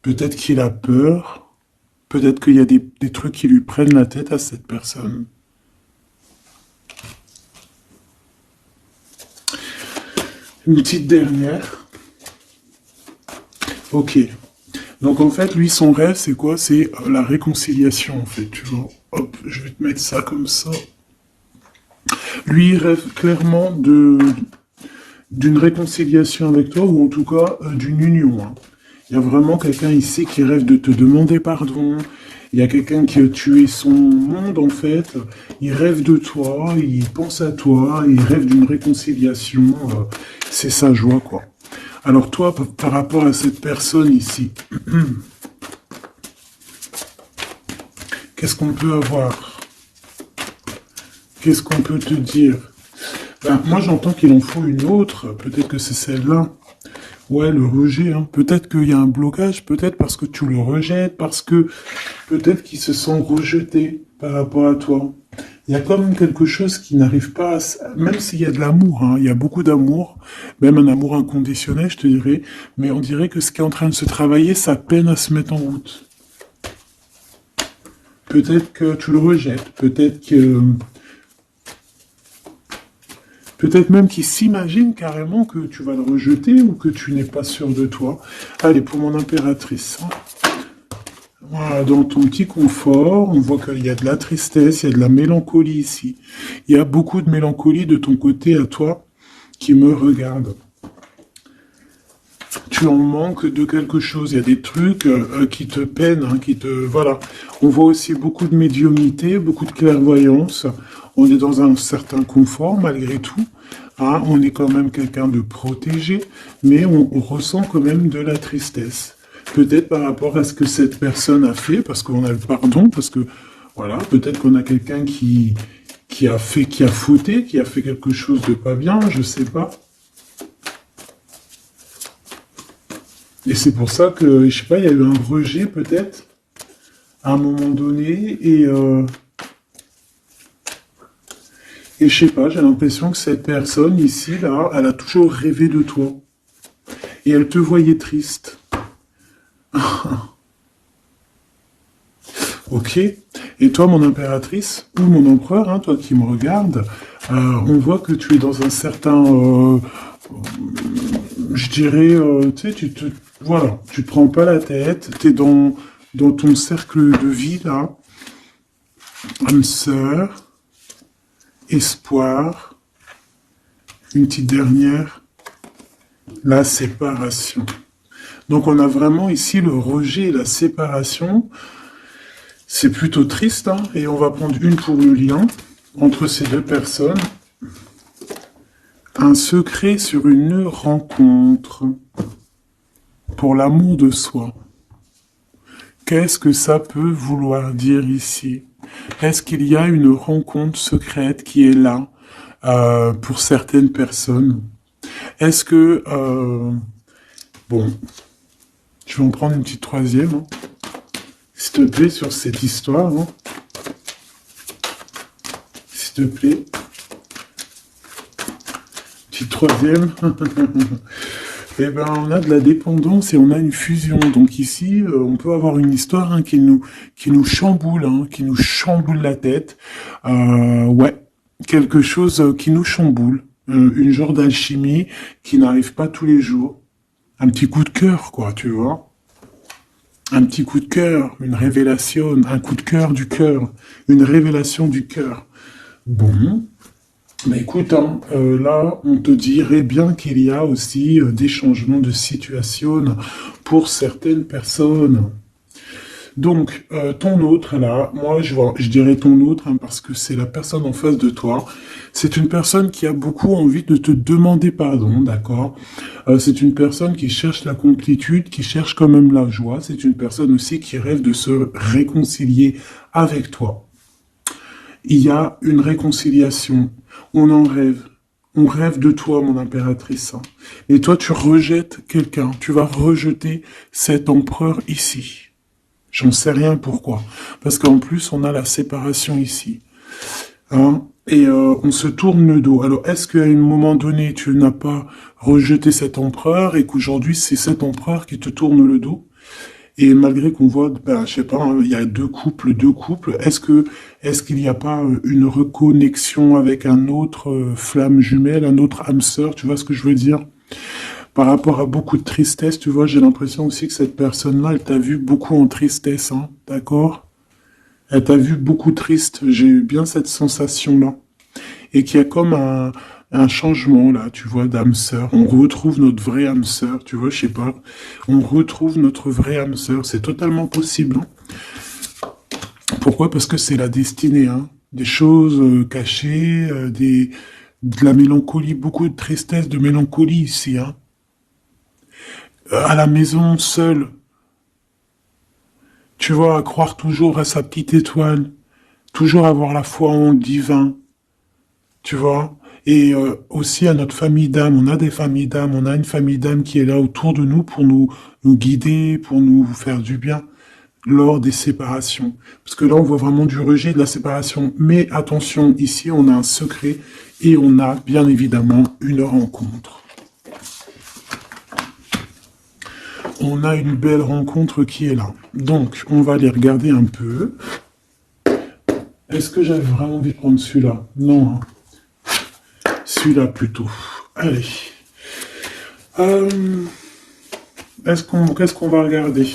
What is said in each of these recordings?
Peut-être qu'il a peur. Peut-être qu'il y a des trucs qui lui prennent la tête à cette personne. Une petite dernière. Ok. Donc en fait, lui, son rêve, c'est quoi? C'est la réconciliation, en fait. Tu vois. Hop, je vais te mettre ça comme ça. Lui, il rêve clairement d'une réconciliation avec toi, ou en tout cas d'une union, hein. Il y a vraiment quelqu'un ici qui rêve de te demander pardon. Il y a quelqu'un qui a tué son monde, en fait. Il rêve de toi, il pense à toi, il rêve d'une réconciliation. C'est sa joie, quoi. Alors toi, par rapport à cette personne ici, qu'est-ce qu'on peut avoir? Qu'est-ce qu'on peut te dire? Ben, moi, j'entends qu'il en faut une autre. Peut-être que c'est celle-là. Ouais, le rejet, hein. Peut-être qu'il y a un blocage, peut-être parce que tu le rejettes, parce que peut-être qu'il se sent rejeté par rapport à toi. Il y a quand même quelque chose qui n'arrive pas même s'il y a de l'amour, hein, il y a beaucoup d'amour, même un amour inconditionnel, je te dirais, mais on dirait que ce qui est en train de se travailler, ça peine à se mettre en route. Peut-être que tu le rejettes, peut-être même qu'il s'imagine carrément que tu vas le rejeter ou que tu n'es pas sûr de toi. Allez, pour mon impératrice. Hein. Voilà, dans ton petit confort, on voit qu'il y a de la tristesse, il y a de la mélancolie ici. Il y a beaucoup de mélancolie de ton côté à toi qui me regarde. Tu en manques de quelque chose. Il y a des trucs qui te peinent, hein, voilà. On voit aussi beaucoup de médiumnité, beaucoup de clairvoyance. On est dans un certain confort malgré tout. Hein. On est quand même quelqu'un de protégé, mais on ressent quand même de la tristesse. Peut-être par rapport à ce que cette personne a fait, parce qu'on a le pardon, parce que voilà, peut-être qu'on a quelqu'un qui a fauté, qui a fait quelque chose de pas bien, je sais pas. Et c'est pour ça que, je sais pas, il y a eu un rejet peut-être, à un moment donné, et je sais pas, j'ai l'impression que cette personne ici, là, elle a toujours rêvé de toi. Et elle te voyait triste. Ok. Et toi, mon impératrice, ou mon empereur, hein, toi qui me regardes, on voit que tu es dans un certain, je dirais, tu sais, voilà, tu te prends pas la tête, tu es dans ton cercle de vie, là, âme sœur, espoir, une petite dernière, la séparation. Donc on a vraiment ici le rejet et la séparation. C'est plutôt triste, hein, et on va prendre une pour le lien entre ces deux personnes. Un secret sur une rencontre pour l'amour de soi. Qu'est-ce que ça peut vouloir dire ici? Est-ce qu'il y a une rencontre secrète qui est là pour certaines personnes? Est-ce que... bon, je vais en prendre une petite troisième. Hein. S'il te plaît, sur cette histoire. Hein. S'il te plaît. Petite troisième. Eh ben, on a de la dépendance et on a une fusion. Donc ici, on peut avoir une histoire hein, qui nous chamboule, hein, qui nous chamboule la tête. Ouais, quelque chose qui nous chamboule. Une genre d'alchimie qui n'arrive pas tous les jours. Un petit coup de cœur, quoi, tu vois. Un petit coup de cœur, une révélation, un coup de cœur, une révélation du cœur. Bon, mais écoute, hein, là, on te dirait bien qu'il y a aussi des changements de situation pour certaines personnes. Donc, ton autre, là, moi, je dirais ton autre, hein, parce que c'est la personne en face de toi. C'est une personne qui a beaucoup envie de te demander pardon, d'accord? C'est une personne qui cherche la complétude, qui cherche quand même la joie. C'est une personne aussi qui rêve de se réconcilier avec toi. Il y a une réconciliation. On en rêve. On rêve de toi, mon impératrice. Hein. Et toi, tu rejettes quelqu'un. Tu vas rejeter cet empereur ici. J'en sais rien pourquoi. Parce qu'en plus, on a la séparation ici. Hein, et on se tourne le dos. Alors, est-ce qu'à un moment donné, tu n'as pas rejeté cet empereur et qu'aujourd'hui, c'est cet empereur qui te tourne le dos? Et malgré qu'on voit, ben, je sais pas, hein, il y a deux couples, est-ce qu'il n'y a pas une reconnexion avec un autre flamme jumelle, un autre âme sœur, tu vois ce que je veux dire? Par rapport à beaucoup de tristesse, tu vois, j'ai l'impression aussi que cette personne-là, elle t'a vu beaucoup en tristesse, hein, d'accord? Elle t'a vu beaucoup triste, j'ai eu bien cette sensation-là. Et qu'il y a comme un changement, là, tu vois, d'âme sœur. On retrouve notre vraie âme sœur, tu vois, je sais pas. On retrouve notre vraie âme sœur, c'est totalement possible, hein. Pourquoi? Parce que c'est la destinée, hein. Des choses cachées, de la mélancolie, beaucoup de tristesse, de mélancolie ici, hein. À la maison, seul, tu vois, à croire toujours à sa petite étoile, toujours avoir la foi en le divin, tu vois. Et aussi à notre famille d'âme, on a des familles d'âme, on a une famille d'âme qui est là autour de nous pour nous guider, pour nous faire du bien lors des séparations. Parce que là, on voit vraiment du rejet de la séparation. Mais attention, ici, on a un secret et on a bien évidemment une rencontre. On a une belle rencontre qui est là. Donc, on va aller regarder un peu. Est-ce que j'avais vraiment envie de prendre celui-là? Non, hein. Celui-là plutôt. Allez. Qu'est-ce qu'on va regarder?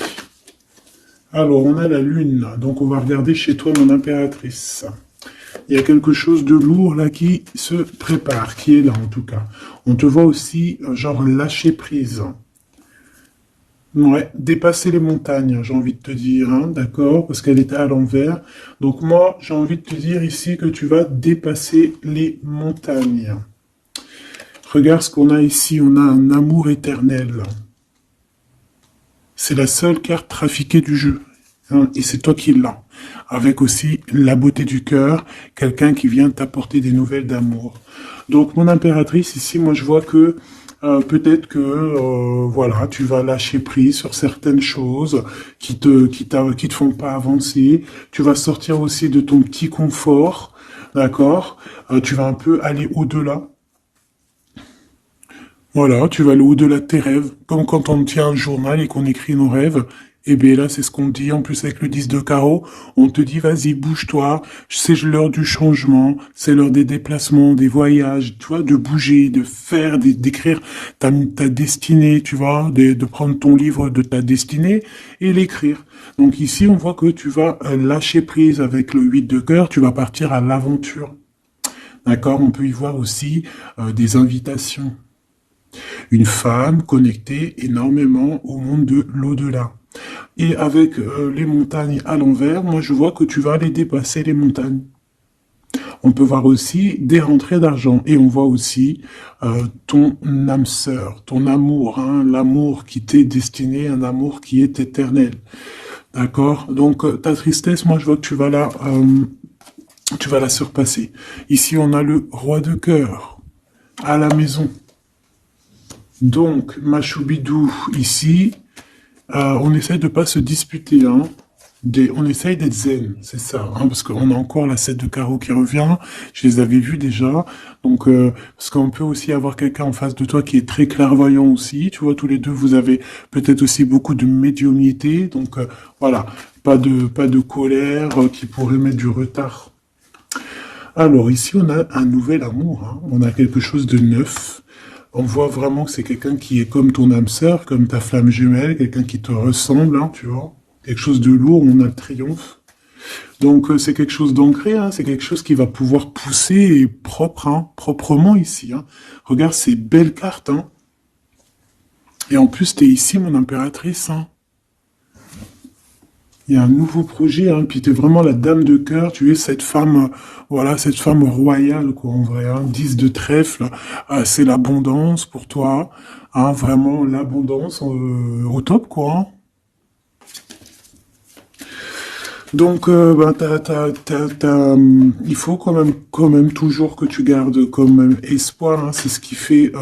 Alors, on a la lune, donc on va regarder chez toi, mon impératrice. Il y a quelque chose de lourd là qui se prépare, qui est là en tout cas. On te voit aussi, genre, lâcher prise. Ouais, dépasser les montagnes, j'ai envie de te dire, hein, d'accord, parce qu'elle était à l'envers. Donc moi, j'ai envie de te dire ici que tu vas dépasser les montagnes. Regarde ce qu'on a ici, on a un amour éternel. C'est la seule carte trafiquée du jeu, hein, et c'est toi qui l'as. Avec aussi la beauté du cœur, quelqu'un qui vient t'apporter des nouvelles d'amour. Donc mon impératrice, ici, moi je vois que peut-être que voilà, tu vas lâcher prise sur certaines choses qui te font pas avancer. Tu vas sortir aussi de ton petit confort, d'accord. Tu vas un peu aller au-delà. Voilà, tu vas aller au-delà de tes rêves, comme quand on tient un journal et qu'on écrit nos rêves. Et bien là, c'est ce qu'on te dit, en plus avec le 10 de carreau, on te dit, vas-y, bouge-toi, c'est l'heure du changement, c'est l'heure des déplacements, des voyages, tu vois, de bouger, de faire, d'écrire ta destinée, tu vois, de prendre ton livre de ta destinée et l'écrire. Donc ici, on voit que tu vas lâcher prise avec le 8 de cœur, tu vas partir à l'aventure. D'accord? On peut y voir aussi des invitations. Une femme connectée énormément au monde de l'au-delà. Et avec les montagnes à l'envers, moi je vois que tu vas aller dépasser les montagnes. On peut voir aussi des rentrées d'argent et on voit aussi ton âme sœur, ton amour, hein, l'amour qui t'est destiné, un amour qui est éternel. D'accord? Donc ta tristesse, moi je vois que tu vas la surpasser. Ici on a le roi de cœur à la maison. Donc, Machoubidou, ici, on essaye de pas se disputer, hein. On essaye d'être zen, c'est ça, hein, parce qu'on a encore la 7 de carreau qui revient, je les avais vus déjà, donc, parce qu'on peut aussi avoir quelqu'un en face de toi qui est très clairvoyant aussi, tu vois, tous les deux, vous avez peut-être aussi beaucoup de médiumnité, donc, voilà, pas de colère qui pourrait mettre du retard. Alors, ici, on a un nouvel amour, hein, on a quelque chose de neuf. On voit vraiment que c'est quelqu'un qui est comme ton âme sœur, comme ta flamme jumelle, quelqu'un qui te ressemble, hein, tu vois. Quelque chose de lourd, on a le triomphe. Donc c'est quelque chose d'ancré, hein, c'est quelque chose qui va pouvoir pousser et propre, hein, proprement ici. Hein. Regarde ces belles cartes. Hein. Et en plus, tu es ici, mon impératrice. Hein. Il y a un nouveau projet, hein, puis tu es vraiment la dame de cœur, tu es cette femme, voilà, cette femme royale, quoi, en vrai, hein, 10 de trèfle, c'est l'abondance pour toi, hein, vraiment l'abondance au top, quoi. Hein. Donc, ben, il faut quand même toujours que tu gardes comme espoir, hein, c'est ce qui fait,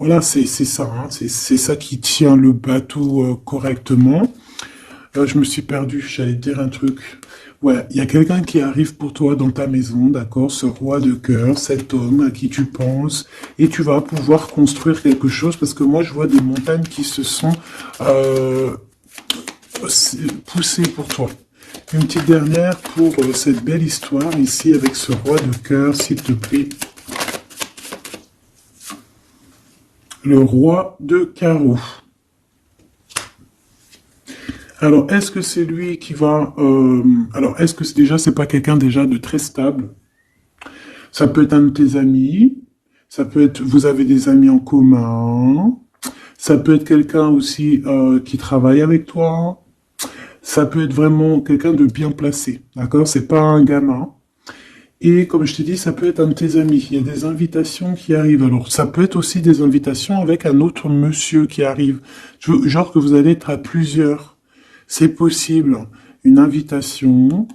voilà, c'est ça, hein, c'est ça qui tient le bateau correctement. Je me suis perdu, j'allais te dire un truc. Ouais, il y a quelqu'un qui arrive pour toi dans ta maison, d'accord, ce roi de cœur, cet homme à qui tu penses, et tu vas pouvoir construire quelque chose, parce que moi je vois des montagnes qui se sont pousser pour toi. Une petite dernière pour cette belle histoire ici avec ce roi de cœur, s'il te plaît. Le roi de carreau. Alors, est-ce que c'est lui qui va... alors, est-ce que déjà, c'est pas quelqu'un déjà de très stable? Ça peut être un de tes amis. Ça peut être... Vous avez des amis en commun. Ça peut être quelqu'un aussi qui travaille avec toi. Ça peut être vraiment quelqu'un de bien placé. D'accord? C'est pas un gamin. Et comme je t'ai dit, ça peut être un de tes amis. Il y a des invitations qui arrivent. Alors, ça peut être aussi des invitations avec un autre monsieur qui arrive. Genre que vous allez être à plusieurs. C'est possible. Une invitation.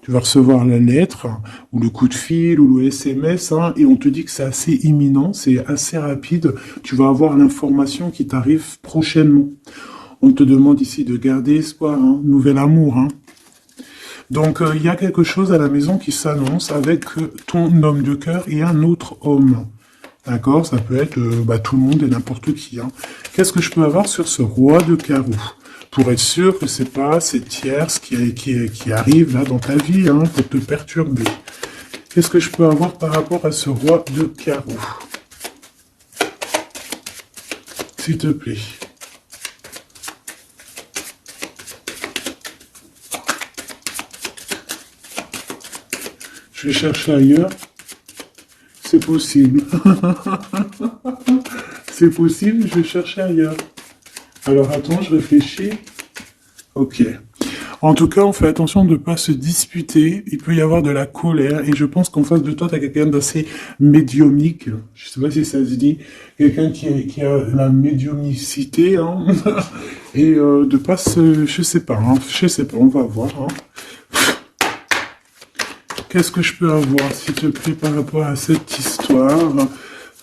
Tu vas recevoir la lettre, ou le coup de fil, ou le SMS, hein, et on te dit que c'est assez imminent, c'est assez rapide. Tu vas avoir l'information qui t'arrive prochainement. On te demande ici de garder espoir, hein, nouvel amour, hein. Donc, il y a quelque chose à la maison qui s'annonce avec ton homme de cœur et un autre homme. D'accord? Ça peut être tout le monde et n'importe qui. Hein. Qu'est-ce que je peux avoir sur ce roi de carreau? Pour être sûr que c'est pas cette tierce qui arrive là dans ta vie, hein, pour te perturber. Qu'est-ce que je peux avoir par rapport à ce roi de carreau? S'il te plaît. Je vais chercher ailleurs. C'est possible. C'est possible, je vais chercher ailleurs. Alors attends, je réfléchis. Ok. En tout cas, on fait attention de ne pas se disputer. Il peut y avoir de la colère. Et je pense qu'en face de toi, tu as quelqu'un d'assez médiumnique. Je sais pas si ça se dit. Quelqu'un qui a la médiumnicité. Hein. Et de pas se... Je sais pas. Hein. Je sais pas, on va voir. Hein. Qu'est-ce que je peux avoir, s'il te plaît, par rapport à cette histoire?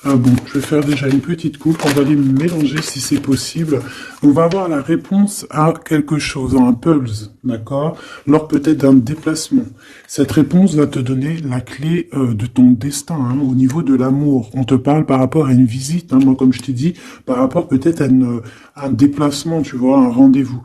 Bon, je vais faire déjà une petite coupe. On va les mélanger si c'est possible. On va avoir la réponse à quelque chose, un puzzle, d'accord? Lors peut-être d'un déplacement. Cette réponse va te donner la clé de ton destin, hein, au niveau de l'amour. On te parle par rapport à une visite, hein, moi comme je t'ai dit, par rapport peut-être à un déplacement, tu vois, un rendez-vous.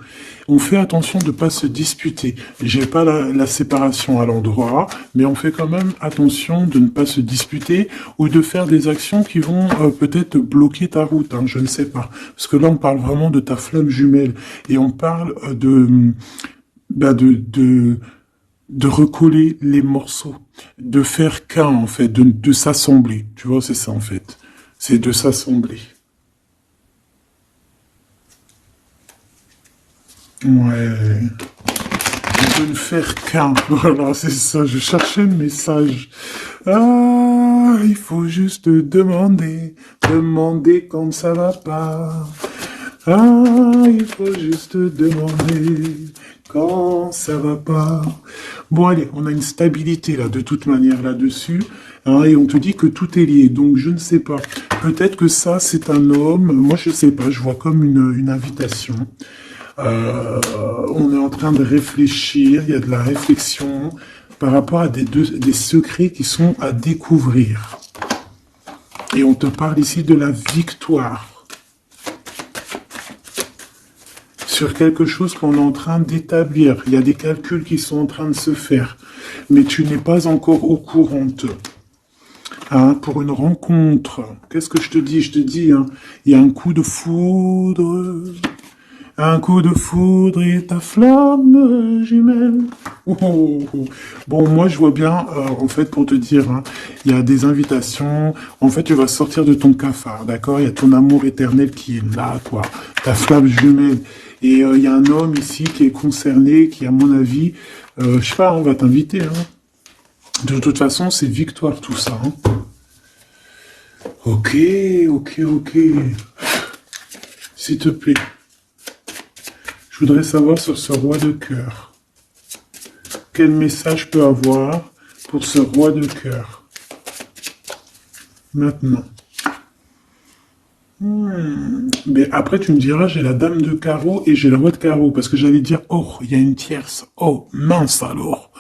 On fait attention de ne pas se disputer. J'ai pas la séparation à l'endroit, mais on fait quand même attention de ne pas se disputer ou de faire des actions qui vont peut-être bloquer ta route, hein, je ne sais pas. Parce que là, on parle vraiment de ta flamme jumelle et on parle de recoller les morceaux, de faire qu'un, en fait, de s'assembler. Tu vois, c'est ça, en fait. C'est de s'assembler. Ouais. De ne faire qu'un. Voilà, c'est ça. Je cherchais le message. Ah, il faut juste demander quand ça va pas. Ah, il faut juste demander quand ça va pas. Bon, allez, on a une stabilité là, de toute manière là-dessus. Hein, et on te dit que tout est lié. Donc, je ne sais pas. Peut-être que ça, c'est un homme. Moi, je sais pas. Je vois comme une invitation. On est en train de réfléchir, il y a de la réflexion par rapport à des secrets qui sont à découvrir. Et on te parle ici de la victoire. Sur quelque chose qu'on est en train d'établir. Il y a des calculs qui sont en train de se faire. Mais tu n'es pas encore au courant. Hein, pour une rencontre. Qu'est-ce que je te dis? Je te dis, hein, il y a un coup de foudre. Un coup de foudre et ta flamme jumelle. Oh, oh, oh. Bon, moi, je vois bien, en fait, pour te dire, hein, il y a des invitations. En fait, tu vas sortir de ton cafard, d'accord? Il y a ton amour éternel qui est là, quoi. Ta flamme jumelle. Et il y a un homme ici qui est concerné, qui, à mon avis, je sais pas, on va t'inviter. Hein. De toute façon, c'est victoire, tout ça. Hein. Ok. S'il te plaît. Je voudrais savoir sur ce roi de cœur. Quel message je peux avoir pour ce roi de cœur? Maintenant. Mais après, tu me diras, j'ai la dame de carreau et j'ai le roi de carreau. Parce que j'allais dire, oh, il y a une tierce. Oh, mince alors.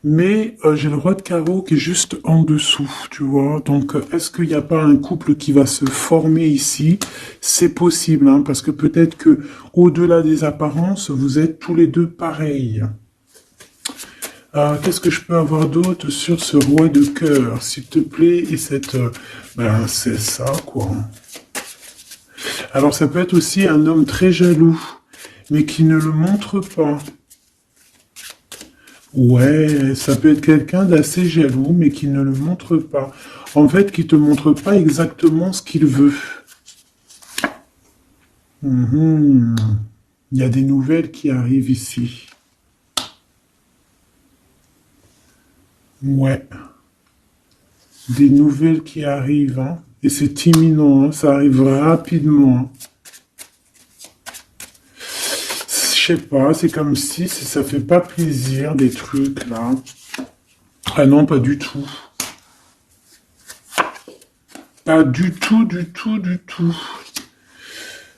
Mais j'ai le roi de carreau qui est juste en dessous, tu vois. Donc, est-ce qu'il n'y a pas un couple qui va se former ici? C'est possible, hein, parce que peut-être que au-delà des apparences, vous êtes tous les deux pareils. Qu'est-ce que je peux avoir d'autre sur ce roi de cœur, s'il te plaît? Et cette... ben, c'est ça, quoi. Alors, ça peut être aussi un homme très jaloux, mais qui ne le montre pas. Ouais, ça peut être quelqu'un d'assez jaloux, mais qui ne le montre pas. En fait, qui te montre pas exactement ce qu'il veut. Mhm. Il y a des nouvelles qui arrivent ici. Ouais, des nouvelles qui arrivent, hein. Et c'est imminent, hein. Ça arrive rapidement, hein. Je sais pas, c'est comme si ça fait pas plaisir, des trucs, là. Ah non, pas du tout. Pas du tout, du tout, du tout.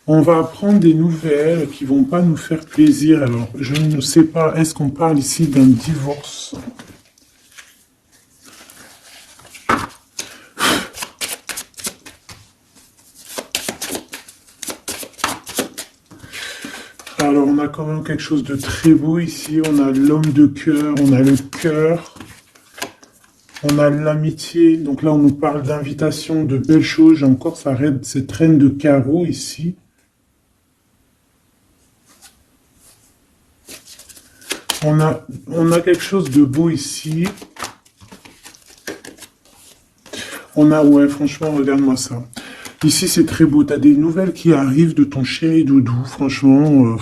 On va apprendre des nouvelles qui vont pas nous faire plaisir. Alors, je ne sais pas, est-ce qu'on parle ici d'un divorce? Alors, on a quand même quelque chose de très beau ici. On a l'homme de cœur, on a le cœur, on a l'amitié. Donc là, on nous parle d'invitation, de belles choses. J'ai encore cette reine de carreau ici. On a quelque chose de beau ici. Ouais, franchement, regarde-moi ça. Ici, c'est très beau. Tu as des nouvelles qui arrivent de ton chéri doudou. Franchement,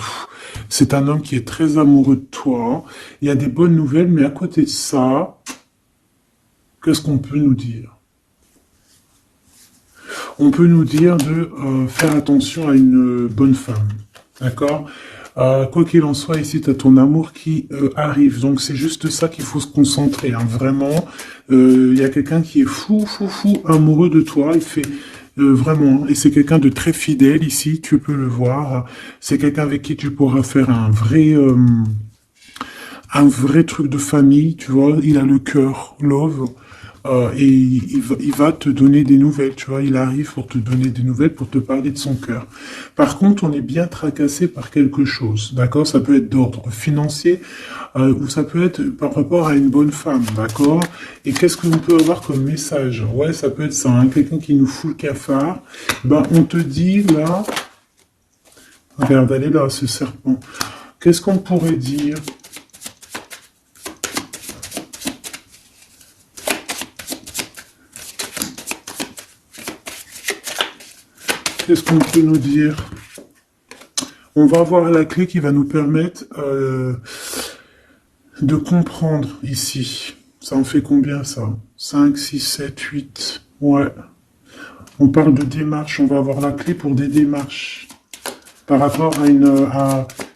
c'est un homme qui est très amoureux de toi. Il y a des bonnes nouvelles, mais à côté de ça, qu'est-ce qu'on peut nous dire? On peut nous dire de faire attention à une bonne femme. D'accord? Quoi qu'il en soit, ici, tu as ton amour qui arrive. Donc, c'est juste ça qu'il faut se concentrer, hein. Vraiment, il y a quelqu'un qui est fou, fou, fou amoureux de toi. Il fait vraiment, et c'est quelqu'un de très fidèle ici, tu peux le voir. C'est quelqu'un avec qui tu pourras faire un vrai truc de famille, tu vois. Il a le cœur, love. Et il va te donner des nouvelles, tu vois, il arrive pour te donner des nouvelles, pour te parler de son cœur. Par contre, on est bien tracassé par quelque chose, d'accord? Ça peut être d'ordre financier, ou ça peut être par rapport à une bonne femme, d'accord? Et qu'est-ce que l'on peut avoir comme message? Ouais, ça peut être ça, hein, quelqu'un qui nous fout le cafard. Ben, on te dit, là, regarde, elle est là, ce serpent. Qu'est-ce qu'on pourrait dire? Qu'est-ce qu'on peut nous dire? On va avoir la clé qui va nous permettre de comprendre ici. Ça en fait combien, ça? 5, 6, 7, 8. Ouais. On parle de démarche. On va avoir la clé pour des démarches. Par rapport à une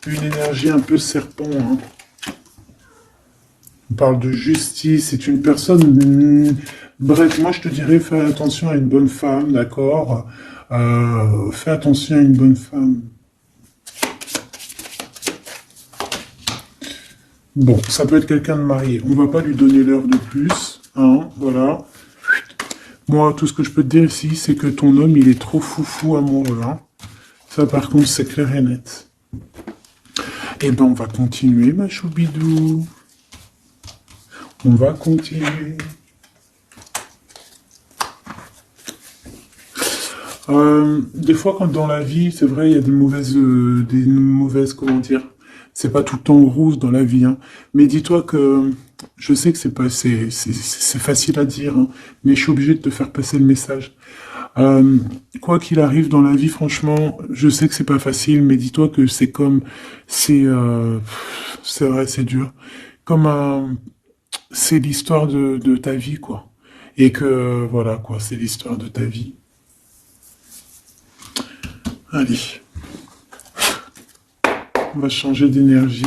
énergie un peu serpent, hein. On parle de justice. C'est une personne... Bref, moi, je te dirais, fais attention à une bonne femme, d'accord? Fais attention à une bonne femme. Bon, ça peut être quelqu'un de marié. On va pas lui donner l'heure de plus, hein, voilà. Moi, tout ce que je peux te dire ici, c'est que ton homme, il est trop foufou amoureux, hein. Ça, par contre, c'est clair et net. Eh ben, on va continuer, ma choubidou. On va continuer. Des fois, quand dans la vie, c'est vrai, il y a des mauvaises, comment dire, c'est pas tout le temps rose dans la vie, hein. Mais dis-toi que, je sais que c'est facile à dire, hein, mais je suis obligé de te faire passer le message. Quoi qu'il arrive dans la vie, franchement, je sais que c'est pas facile, mais dis-toi que c'est vrai, c'est dur. Comme c'est l'histoire de ta vie, quoi. Et que, voilà, quoi, c'est l'histoire de ta vie. Allez, on va changer d'énergie.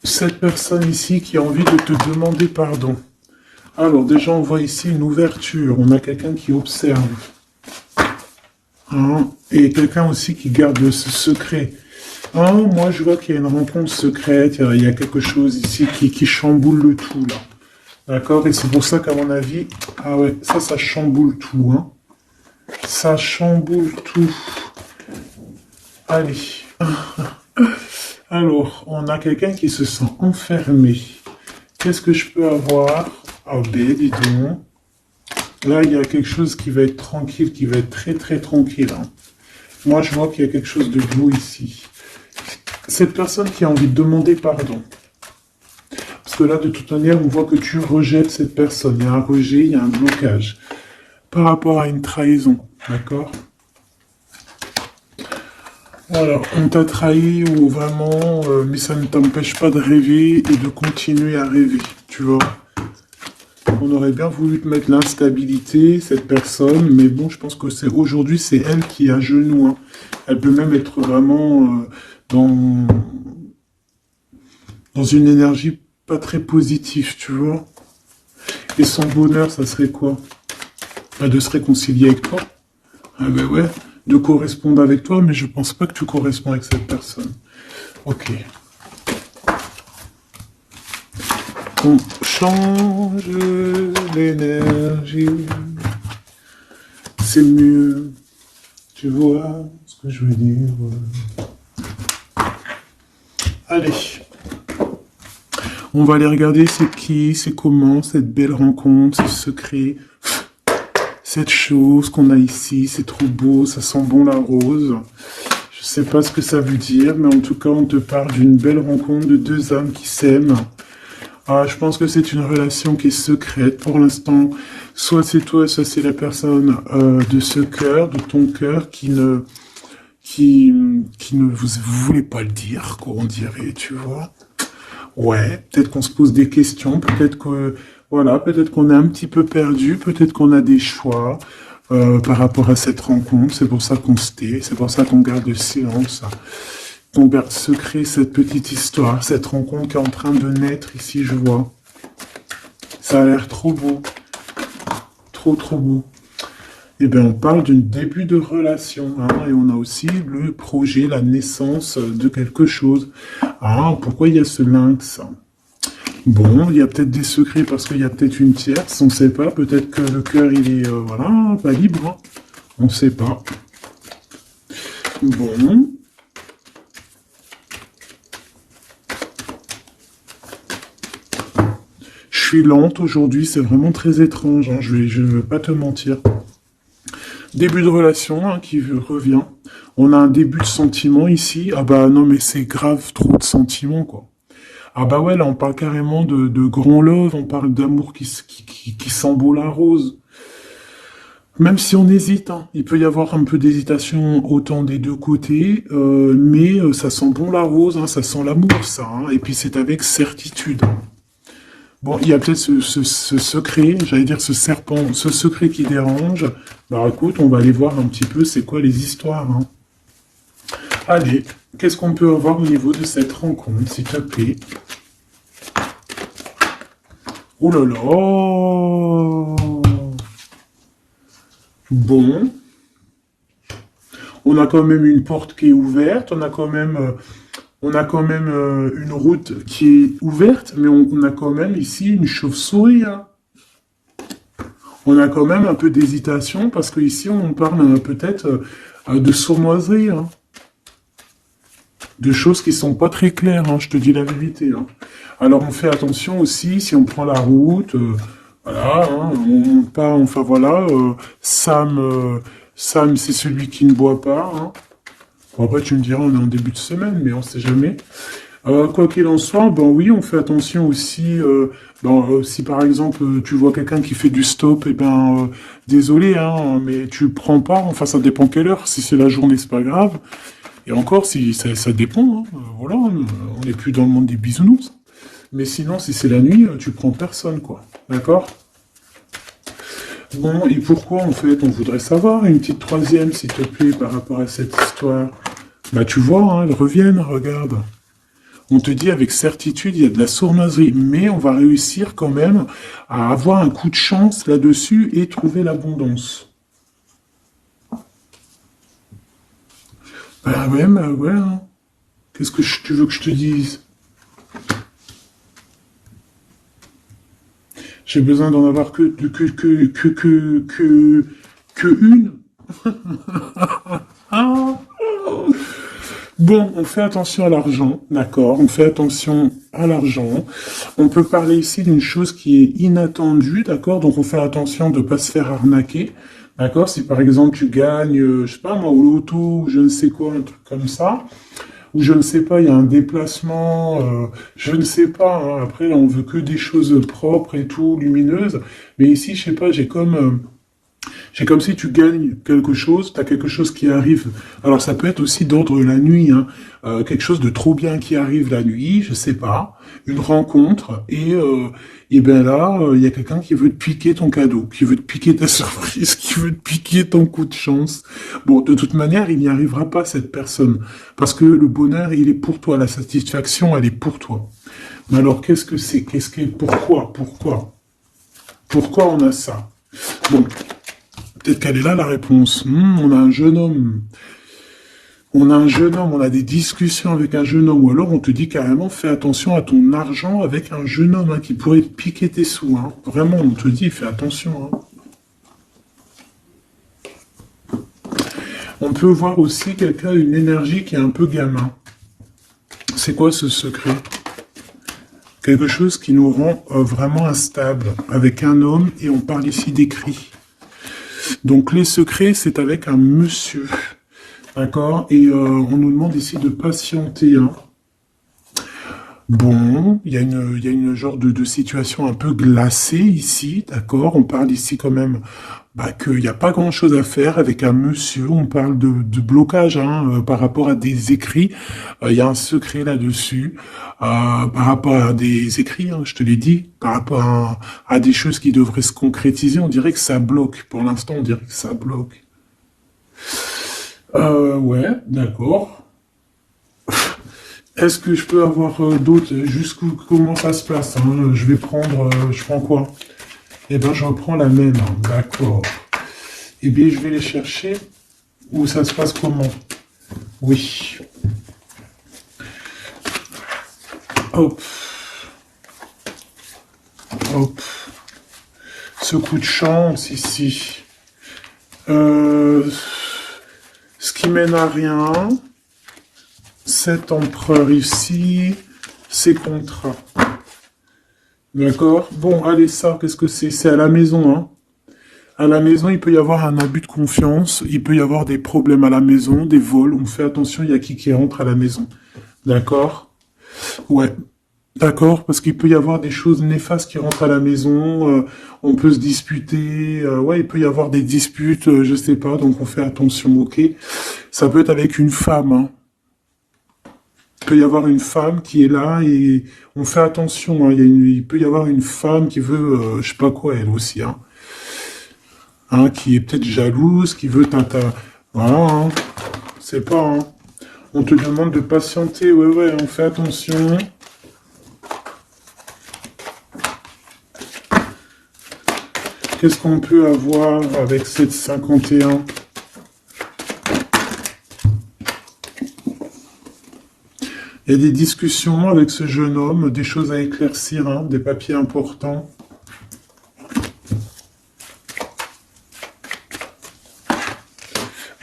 Cette personne ici qui a envie de te demander pardon. Alors, déjà, on voit ici une ouverture. On a quelqu'un qui observe. Hein, et quelqu'un aussi qui garde ce secret. Ah, moi, je vois qu'il y a une rencontre secrète, il y a quelque chose ici qui chamboule le tout, là. D'accord? Et c'est pour ça qu'à mon avis, ah ouais, ça chamboule tout, hein. Ça chamboule tout. Allez. Alors, on a quelqu'un qui se sent enfermé. Qu'est-ce que je peux avoir? Ah ben, dis donc. Là, il y a quelque chose qui va être tranquille, qui va être très très tranquille, hein. Moi, je vois qu'il y a quelque chose de beau ici. Cette personne qui a envie de demander pardon. Parce que là, de toute manière, on voit que tu rejettes cette personne. Il y a un rejet, il y a un blocage. Par rapport à une trahison. D'accord? Voilà, on t'a trahi ou vraiment, mais ça ne t'empêche pas de rêver et de continuer à rêver. Tu vois? On aurait bien voulu te mettre l'instabilité, cette personne, mais bon, je pense que c'est aujourd'hui, c'est elle qui est à genoux, hein. Elle peut même être vraiment dans, dans une énergie pas très positive, tu vois. Et son bonheur, ça serait quoi? Bah, de se réconcilier avec toi. Ah ben ouais, de correspondre avec toi, mais je pense pas que tu corresponds avec cette personne. Ok. On change l'énergie. C'est mieux. Tu vois ce que je veux dire? Allez. On va aller regarder c'est qui, c'est comment, cette belle rencontre, ce secret, cette chose qu'on a ici, c'est trop beau, ça sent bon la rose. Je sais pas ce que ça veut dire, mais en tout cas, on te parle d'une belle rencontre de deux âmes qui s'aiment. Ah, je pense que c'est une relation qui est secrète pour l'instant. Soit c'est toi, soit c'est la personne de ce cœur, de ton cœur, qui, qui ne vous voulez pas le dire, quoi, on dirait, tu vois. Ouais, peut-être qu'on se pose des questions, peut-être que voilà, peut-être qu'on est un petit peu perdu, peut-être qu'on a des choix par rapport à cette rencontre. C'est pour ça qu'on se tait, c'est pour ça qu'on garde le silence, qu'on garde secret cette petite histoire, cette rencontre qui est en train de naître ici, je vois. Ça a l'air trop beau, trop trop beau. Eh bien, on parle d'un début de relation, hein, et on a aussi le projet, la naissance de quelque chose. Ah, pourquoi il y a ce lynx? Bon, il y a peut-être des secrets parce qu'il y a peut-être une tierce, on ne sait pas. Peut-être que le cœur, il est, voilà, pas libre, hein. On ne sait pas. Bon. Je suis lente aujourd'hui, c'est vraiment très étrange, hein, je ne veux pas te mentir. Début de relation, hein, qui revient. On a un début de sentiment ici. Ah bah non, mais c'est grave, trop de sentiments, quoi. Ah bah ouais, là on parle carrément de grand love, on parle d'amour qui sent beau la rose. Même si on hésite, hein, il peut y avoir un peu d'hésitation autant des deux côtés, mais ça sent bon la rose, hein, ça sent l'amour, ça, hein, et puis c'est avec certitude. Bon, il y a peut-être ce secret, j'allais dire ce serpent, ce secret qui dérange. Bah écoute, on va aller voir un petit peu c'est quoi les histoires, hein. Allez, qu'est-ce qu'on peut avoir au niveau de cette rencontre, s'il te plaît? Oh là là! Bon, on a quand même une porte qui est ouverte, on a quand même une route qui est ouverte, mais on a quand même ici une chauve-souris, hein. On a quand même un peu d'hésitation parce qu'ici on parle peut-être de sournoiserie, hein. De choses qui sont pas très claires, hein, je te dis la vérité, hein. Alors on fait attention aussi si on prend la route, voilà, hein, on monte pas, enfin voilà, Sam c'est celui qui ne boit pas, hein. Bon, après tu me diras on est en début de semaine, mais on sait jamais. Quoi qu'il en soit, ben oui, on fait attention aussi. Si par exemple tu vois quelqu'un qui fait du stop, et ben désolé, hein, mais tu prends pas. Enfin, ça dépend quelle heure. Si c'est la journée, c'est pas grave. Et encore, si ça dépend. Hein, voilà, on n'est plus dans le monde des bisounours. Mais sinon, si c'est la nuit, tu prends personne, quoi. D'accord? Bon, et pourquoi en fait on voudrait savoir une petite troisième, s'il te plaît, par rapport à cette histoire? Bah tu vois, hein, elles reviennent, regarde. On te dit avec certitude, il y a de la sournoiserie, mais on va réussir quand même à avoir un coup de chance là-dessus et trouver l'abondance. Bah ouais, hein. Qu'est-ce que tu veux que je te dise? J'ai besoin d'en avoir que une. Ah. Bon, on fait attention à l'argent, d'accord? On fait attention à l'argent. On peut parler ici d'une chose qui est inattendue, d'accord? Donc on fait attention de ne pas se faire arnaquer, d'accord? Si par exemple tu gagnes, je sais pas moi, au loto, ou je ne sais quoi, un truc comme ça, ou je ne sais pas, il y a un déplacement, je ne sais pas, hein, après là, on veut que des choses propres et tout, lumineuses, mais ici, je sais pas, j'ai comme si tu gagnes quelque chose, tu as quelque chose qui arrive. Alors ça peut être aussi d'ordre la nuit, hein. Quelque chose de trop bien qui arrive la nuit, je sais pas, une rencontre, et ben là, il y a quelqu'un qui veut te piquer ton cadeau, qui veut te piquer ta surprise, qui veut te piquer ton coup de chance. Bon, de toute manière, il n'y arrivera pas cette personne, parce que le bonheur, il est pour toi, la satisfaction, elle est pour toi. Mais alors, qu'est-ce que c'est? Pourquoi on a ça? Bon, peut-être qu'elle est là la réponse. On a un jeune homme. On a un jeune homme, on a des discussions avec un jeune homme, ou alors on te dit carrément fais attention à ton argent avec un jeune homme hein, qui pourrait te piquer tes sous. Hein. Vraiment, on te dit fais attention. Hein. On peut voir aussi quelqu'un, une énergie qui est un peu gamin. C'est quoi ce secret? Quelque chose qui nous rend vraiment instable avec un homme, et on parle ici d'écrit. Donc les secrets, c'est avec un monsieur. D'accord? Et on nous demande ici de patienter. Hein. Bon, il y a une genre de situation un peu glacée ici, d'accord? On parle ici quand même qu'il n'y a pas grand-chose à faire avec un monsieur. On parle de blocage hein, par rapport à des écrits. Il y a un secret là-dessus. Par rapport à des écrits, hein, je te l'ai dit, par rapport à des choses qui devraient se concrétiser, on dirait que ça bloque. Pour l'instant, on dirait que ça bloque. Ouais, d'accord. Est-ce que je peux avoir d'autres jusqu'où comment ça se passe hein je vais prendre, je prends quoi? Eh ben, je reprends la même. Hein, d'accord. Eh bien, je vais les chercher. Où ça se passe comment? Oui. Hop. Hop. Ce coup de chance ici. Ce qui mène à rien. Cet empereur ici. Ces contrats. D'accord? Bon, allez, ça, qu'est-ce que c'est? C'est à la maison, hein. À la maison, il peut y avoir un abus de confiance, il peut y avoir des problèmes à la maison, des vols. On fait attention, il y a qui rentre à la maison. D'accord? Ouais. D'accord, parce qu'il peut y avoir des choses néfastes qui rentrent à la maison, on peut se disputer, ouais, il peut y avoir des disputes, je sais pas, donc on fait attention, ok? Ça peut être avec une femme, hein. Il peut y avoir une femme qui est là et on fait attention. Hein. Il peut y avoir une femme qui veut, je sais pas quoi, elle aussi, hein, qui est peut-être jalouse, qui veut voilà, hein, c'est pas, hein. On te demande de patienter, ouais, on fait attention. Qu'est-ce qu'on peut avoir avec cette 51? Il y a des discussions avec ce jeune homme, des choses à éclaircir, hein, des papiers importants.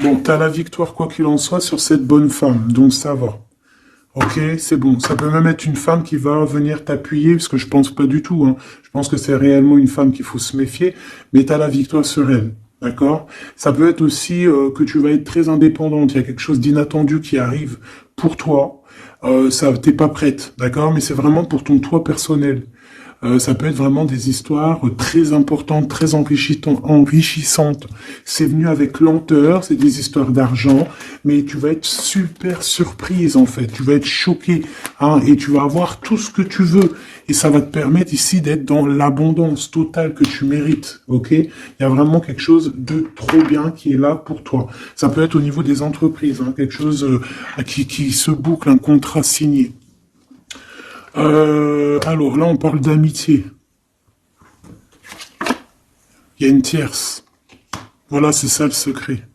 Bon, t'as la victoire quoi qu'il en soit sur cette bonne femme, donc ça va. Ok, c'est bon. Ça peut même être une femme qui va venir t'appuyer, parce que je pense pas du tout. Hein. Je pense que c'est réellement une femme qu'il faut se méfier, mais t'as la victoire sur elle. D'accord? Ça peut être aussi que tu vas être très indépendante. Il y a quelque chose d'inattendu qui arrive pour toi. Ça, t'es pas prête, d'accord? Mais c'est vraiment pour ton toi personnel. Ça peut être vraiment des histoires très importantes, très enrichissantes. C'est venu avec lenteur, c'est des histoires d'argent, mais tu vas être super surprise en fait. Tu vas être choqué, hein, et tu vas avoir tout ce que tu veux. Et ça va te permettre ici d'être dans l'abondance totale que tu mérites, ok? Il y a vraiment quelque chose de trop bien qui est là pour toi. Ça peut être au niveau des entreprises, hein, quelque chose qui se boucle, un contrat signé. Alors là, on parle d'amitié. Il y a une tierce. Voilà, c'est ça le secret.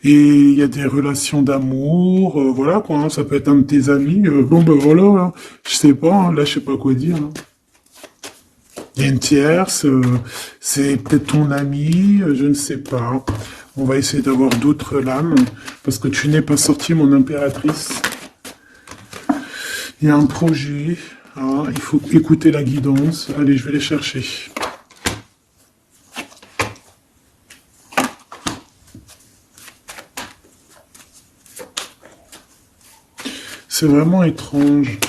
Et il y a des relations d'amour, voilà quoi, hein, ça peut être un de tes amis, bon ben voilà, hein, je sais pas, hein, là je sais pas quoi dire. Hein. Il y a une tierce, c'est peut-être ton ami, je ne sais pas. On va essayer d'avoir d'autres lames, parce que tu n'es pas sorti, mon impératrice. Il y a un projet, hein, il faut écouter la guidance. Allez, je vais les chercher. C'est vraiment étrange.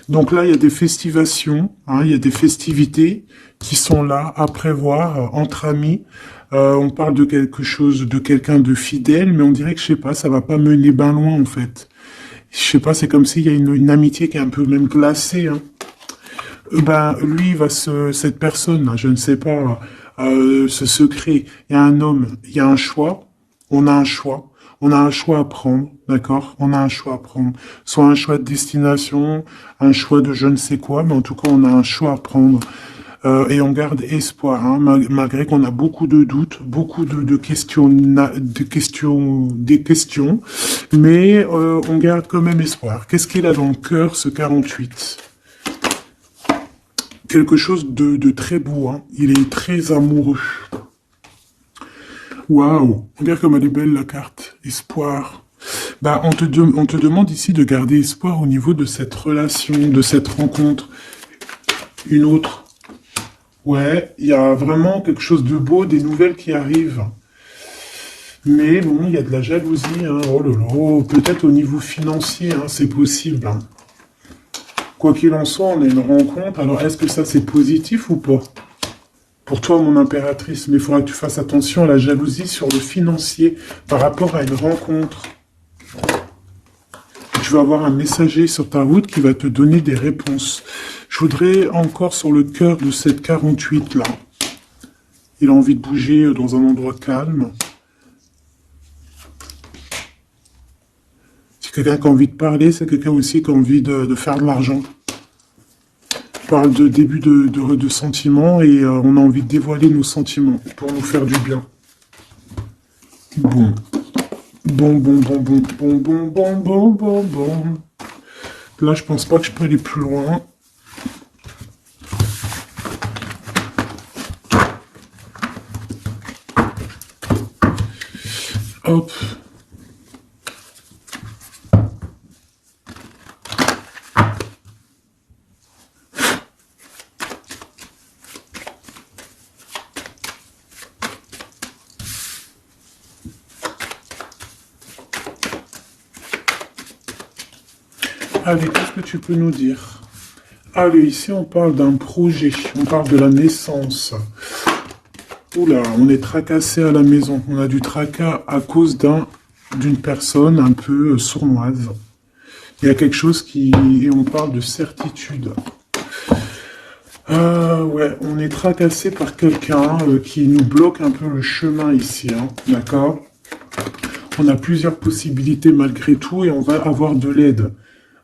Donc là, il y a des festivations, hein, il y a des festivités qui sont là à prévoir entre amis. On parle de quelque chose, de quelqu'un de fidèle, mais on dirait que, je sais pas, ça va pas mener ben loin, en fait. Je sais pas, c'est comme s'il y a une amitié qui est un peu même glacée, hein. Ben, lui, cette personne, là, je ne sais pas, ce secret, il y a un homme, il y a un choix, on a un choix. On a un choix à prendre, d'accord? On a un choix à prendre. Soit un choix de destination, un choix de je ne sais quoi, mais en tout cas, on a un choix à prendre. Et on garde espoir, hein, malgré qu'on a beaucoup de doutes, beaucoup de questions, des questions, mais on garde quand même espoir. Qu'est-ce qu'il a dans le cœur, ce 48? Quelque chose de très beau, hein. Il est très amoureux. Waouh, regarde comme elle est belle la carte. Espoir. Bah, on te demande ici de garder espoir au niveau de cette relation, de cette rencontre. Une autre. Ouais, il y a vraiment quelque chose de beau, des nouvelles qui arrivent. Mais bon, il y a de la jalousie, hein. Oh là là, peut-être au niveau financier, hein, c'est possible. Hein. Quoi qu'il en soit, on a une rencontre. Alors, est-ce que ça, c'est positif ou pas? Pour toi, mon impératrice, mais il faudra que tu fasses attention à la jalousie sur le financier par rapport à une rencontre. Tu vas avoir un messager sur ta route qui va te donner des réponses. Je voudrais encore sur le cœur de cette 48 là. Il a envie de bouger dans un endroit calme. C'est quelqu'un qui a envie de parler, c'est quelqu'un aussi qui a envie de faire de l'argent. Je parle de début de sentiments et on a envie de dévoiler nos sentiments pour nous faire du bien. Bon. Bon. Là, je pense pas que je peux aller plus loin. Hop. Allez, qu'est-ce que tu peux nous dire? Allez, ici on parle d'un projet, on parle de la naissance. Oula, on est tracassé à la maison. On a du tracas à cause d'une personne un peu sournoise. Il y a quelque chose qui... Et on parle de certitude. Ouais, on est tracassé par quelqu'un qui nous bloque un peu le chemin ici, hein, d'accord? On a plusieurs possibilités malgré tout et on va avoir de l'aide.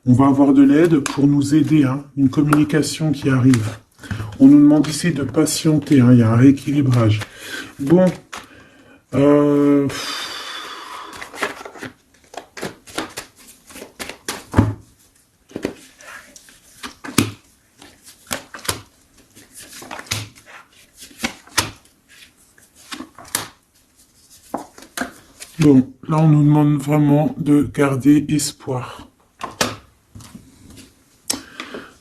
On va avoir de l'aide pour nous aider, hein, une communication qui arrive. On nous demande ici de patienter, hein, il y a un rééquilibrage. Bon, bon, là on nous demande vraiment de garder espoir.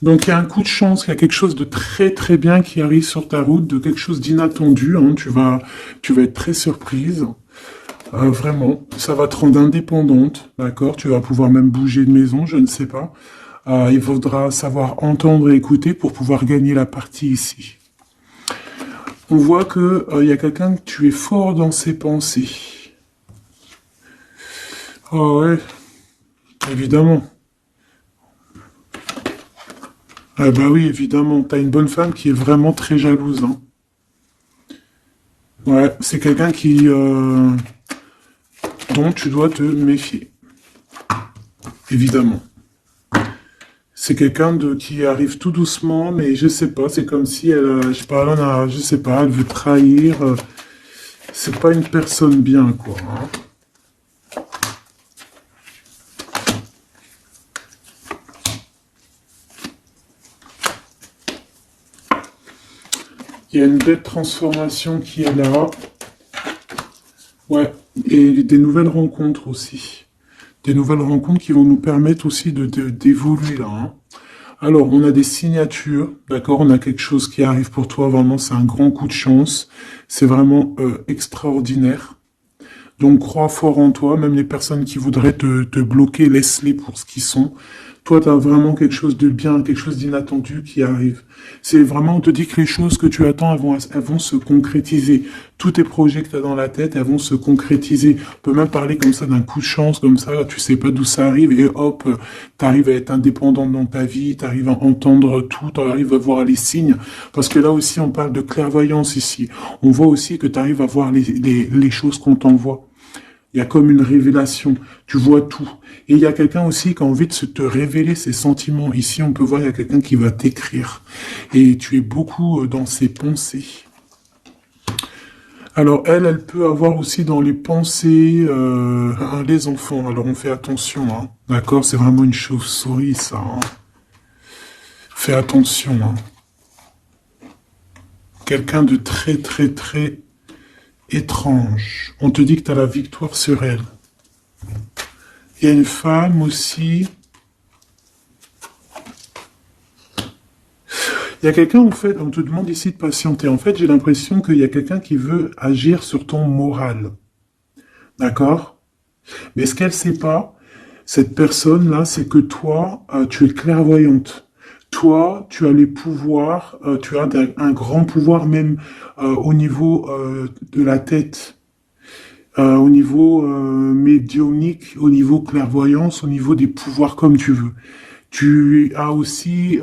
Donc il y a un coup de chance, il y a quelque chose de très très bien qui arrive sur ta route, de quelque chose d'inattendu, hein, tu vas être très surprise. Vraiment, ça va te rendre indépendante, d'accord? Tu vas pouvoir même bouger de maison, je ne sais pas. Il faudra savoir entendre et écouter pour pouvoir gagner la partie ici. On voit que y a quelqu'un que tu es fort dans ses pensées. Oh ouais, évidemment. Ah bah oui, évidemment, t'as une bonne femme qui est vraiment très jalouse, hein. Ouais, c'est quelqu'un dont tu dois te méfier. Évidemment. C'est quelqu'un qui arrive tout doucement, mais je sais pas, c'est comme si elle, je sais pas, je sais pas, elle veut trahir. c'est pas une personne bien, quoi. Hein. Il y a une belle transformation qui est là. Ouais, et des nouvelles rencontres aussi. Des nouvelles rencontres qui vont nous permettre aussi d'évoluer là. Hein. Alors, on a des signatures, d'accord? On a quelque chose qui arrive pour toi, vraiment, c'est un grand coup de chance. C'est vraiment extraordinaire. Donc, crois fort en toi, même les personnes qui voudraient te bloquer, laisse-les pour ce qu'ils sont. Toi, tu as vraiment quelque chose de bien, quelque chose d'inattendu qui arrive. C'est vraiment, on te dit que les choses que tu attends, elles vont se concrétiser. Tous tes projets que tu as dans la tête, elles vont se concrétiser. On peut même parler comme ça d'un coup de chance, comme ça, tu sais pas d'où ça arrive, et hop, tu arrives à être indépendant dans ta vie, tu arrives à entendre tout, tu arrives à voir les signes. Parce que là aussi, on parle de clairvoyance ici. On voit aussi que tu arrives à voir les choses qu'on t'envoie. Il y a comme une révélation, tu vois tout. Et il y a quelqu'un aussi qui a envie de te révéler ses sentiments. Ici, on peut voir, il y a quelqu'un qui va t'écrire. Et tu es beaucoup dans ses pensées. Alors, elle peut avoir aussi dans les pensées les enfants. Alors, on fait attention, hein. D'accord? C'est vraiment une chauve-souris, ça. Hein. Fais attention, hein. Quelqu'un de très, très, très étrange. On te dit que tu as la victoire sur elle. Il y a une femme aussi. Il y a quelqu'un, en fait, on te demande ici de patienter. En fait, j'ai l'impression qu'il y a quelqu'un qui veut agir sur ton moral. D'accord? Mais ce qu'elle sait pas, cette personne-là, c'est que toi, tu es clairvoyante. Toi, tu as les pouvoirs, tu as un grand pouvoir même au niveau de la tête, au niveau médiumnique, au niveau clairvoyance, au niveau des pouvoirs comme tu veux. Tu as aussi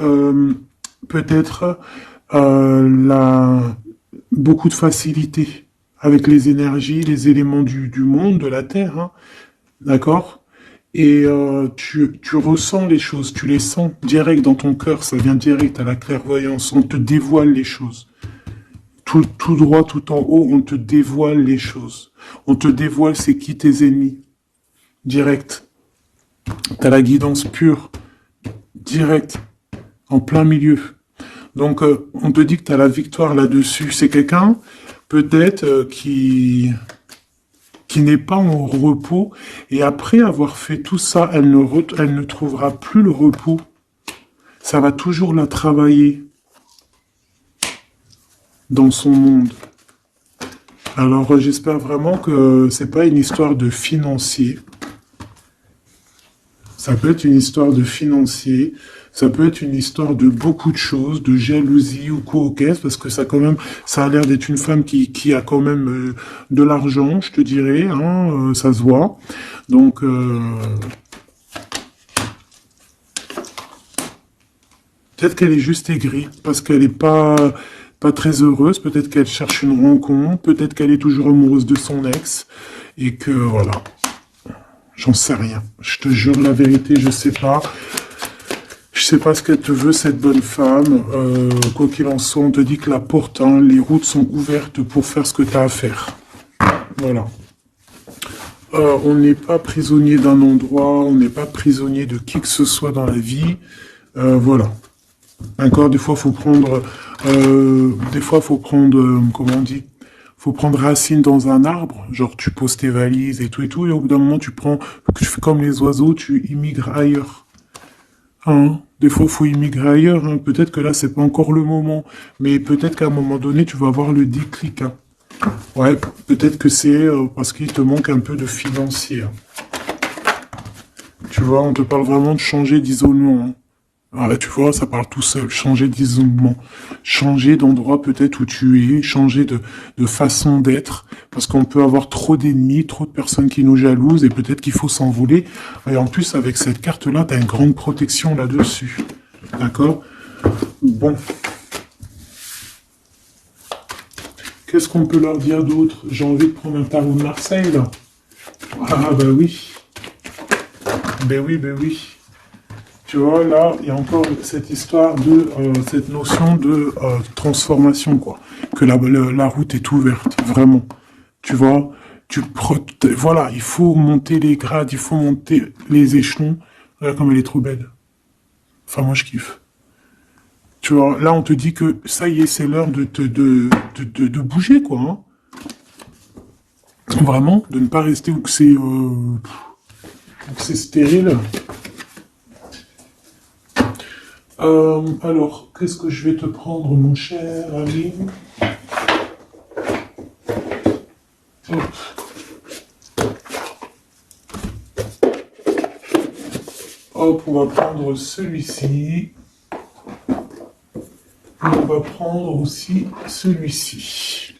peut-être beaucoup de facilité avec les énergies, les éléments du monde, de la Terre, hein, d'accord? Et tu ressens les choses, tu les sens direct dans ton cœur, ça vient direct à la clairvoyance, on te dévoile les choses. Tout droit, tout en haut, on te dévoile les choses. On te dévoile c'est qui tes ennemis. Direct. T'as la guidance pure. Direct. En plein milieu. Donc, on te dit que t'as la victoire là-dessus. C'est quelqu'un, peut-être, qui n'est pas en repos, et après avoir fait tout ça, elle ne trouvera plus le repos. Ça va toujours la travailler dans son monde. Alors j'espère vraiment que c'est pas une histoire de financier. Ça peut être une histoire de financier, ça peut être une histoire de beaucoup de choses, de jalousie ou quoi au caisse, parce que ça a l'air d'être une femme qui a quand même de l'argent, je te dirais, hein, ça se voit. Donc, peut-être qu'elle est juste aigrie, parce qu'elle n'est pas très heureuse, peut-être qu'elle cherche une rencontre, peut-être qu'elle est toujours amoureuse de son ex, et que, voilà. J'en sais rien. Je te jure la vérité, je sais pas. Je sais pas ce qu'elle te veut, cette bonne femme. Quoi qu'il en soit, on te dit que la porte, hein, les routes sont ouvertes pour faire ce que tu as à faire. Voilà. On n'est pas prisonnier d'un endroit, on n'est pas prisonnier de qui que ce soit dans la vie. Voilà. D'accord, des fois, faut prendre, comment on dit, faut prendre racine dans un arbre, genre tu poses tes valises et tout, et au bout d'un moment, tu fais comme les oiseaux, tu immigres ailleurs. Hein, des fois, faut immigrer ailleurs, hein. Peut-être que là, c'est pas encore le moment, mais peut-être qu'à un moment donné, tu vas avoir le déclic, hein. Ouais, peut-être que c'est parce qu'il te manque un peu de financier. Hein. Tu vois, on te parle vraiment de changer d'isolement, hein. Ah, là, tu vois, ça parle tout seul. Changer d'isolement. Changer d'endroit peut-être où tu es. Changer de façon d'être. Parce qu'on peut avoir trop d'ennemis, trop de personnes qui nous jalousent et peut-être qu'il faut s'envoler. Et en plus, avec cette carte-là, tu as une grande protection là-dessus. D'accord? Bon. Qu'est-ce qu'on peut leur dire d'autre? J'ai envie de prendre un tarot de Marseille, là. Ah, bah oui. Ben oui, ben oui. Tu vois, là, il y a encore cette histoire de, cette notion de transformation, quoi. Que la route est ouverte, vraiment. Tu vois, voilà, il faut monter les grades, il faut monter les échelons. Regarde comme elle est trop belle. Enfin, moi, je kiffe. Tu vois, là, on te dit que ça y est, c'est l'heure de bouger, quoi. Hein. Vraiment, de ne pas rester où que c'est stérile. Alors, qu'est-ce que je vais te prendre, mon cher ami? Hop. Hop, on va prendre celui-ci. On va prendre aussi celui-ci.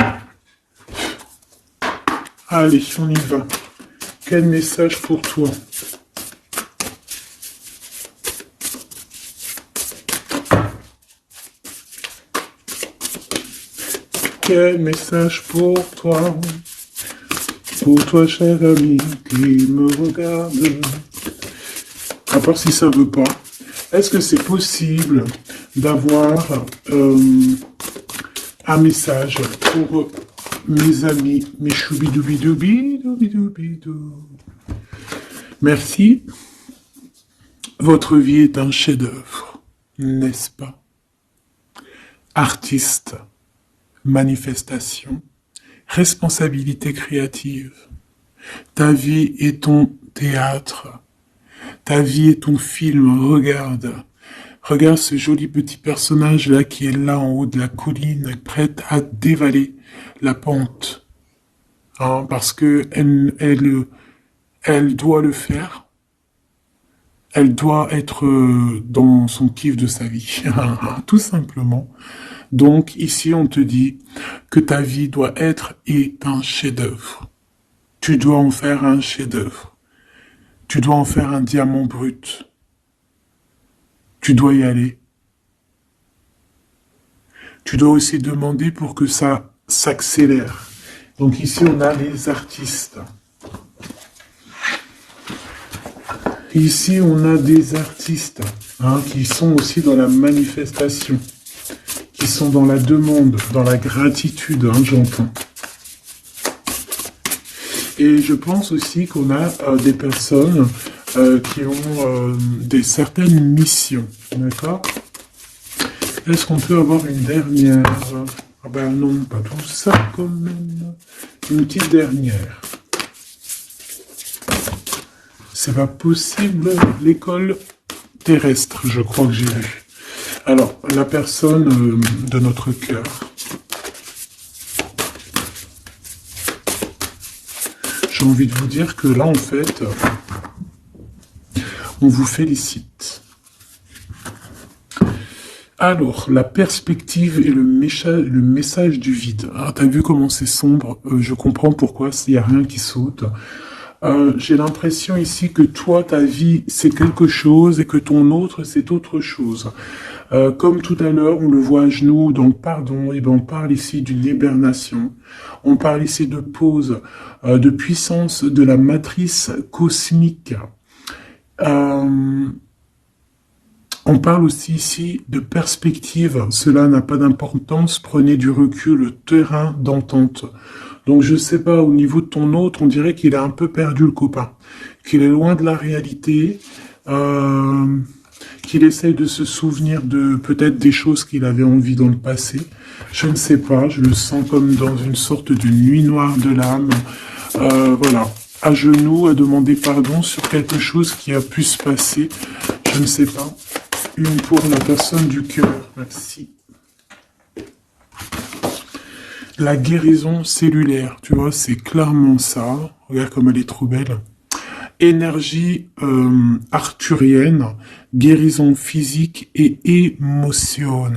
Allez, on y va. Quel message pour toi? Quel message pour toi? Pour toi, cher ami, qui me regarde. À part si ça veut pas. Est-ce que c'est possible d'avoir un message pour mes amis, mes choubidoubidoubidoubidoubidou? Merci. Votre vie est un chef-d'œuvre, n'est-ce pas? Artiste, manifestation, responsabilité créative. Ta vie est ton théâtre. Ta vie est ton film. Regarde. Regarde ce joli petit personnage-là qui est là en haut de la colline, prête à dévaler la pente. Hein, parce que elle doit le faire. Elle doit être dans son kiff de sa vie. Tout simplement. Donc, ici, on te dit que ta vie doit être un chef-d'œuvre. Tu dois en faire un chef-d'œuvre. Tu dois en faire un diamant brut. Tu dois y aller. Tu dois aussi demander pour que ça s'accélère. Donc ici, on a les artistes. Ici, on a des artistes qui sont aussi dans la manifestation, qui sont dans la demande, dans la gratitude, j'entends. Et je pense aussi qu'on a des personnes qui ont certaines missions, d'accord? Est-ce qu'on peut avoir une dernière? Ah ben non, pas tout ça quand même. Une petite dernière. C'est pas possible, l'école terrestre, je crois que j'ai vu. Alors, la personne de notre cœur. J'ai envie de vous dire que là, en fait, on vous félicite. Alors, la perspective et le message du vide. Ah, t'as vu comment c'est sombre? Je comprends pourquoi il n'y a rien qui saute. J'ai l'impression ici que toi, ta vie, c'est quelque chose et que ton autre, c'est autre chose. Comme tout à l'heure, on le voit à genoux, donc pardon, et ben on parle ici d'une hibernation. On parle ici de pause, de puissance de la matrice cosmique. On parle aussi ici de perspective. Cela n'a pas d'importance. Prenez du recul, terrain d'entente. Donc je sais pas, au niveau de ton autre, on dirait qu'il a un peu perdu le copain, qu'il est loin de la réalité, qu'il essaye de se souvenir de peut-être des choses qu'il avait envie dans le passé. Je ne sais pas, je le sens comme dans une sorte de nuit noire de l'âme. Voilà, à genoux, à demander pardon sur quelque chose qui a pu se passer. Je ne sais pas. Une pour la personne du cœur. Merci. La guérison cellulaire, tu vois, c'est clairement ça. Regarde comme elle est trop belle. Énergie arthurienne, guérison physique et émotion.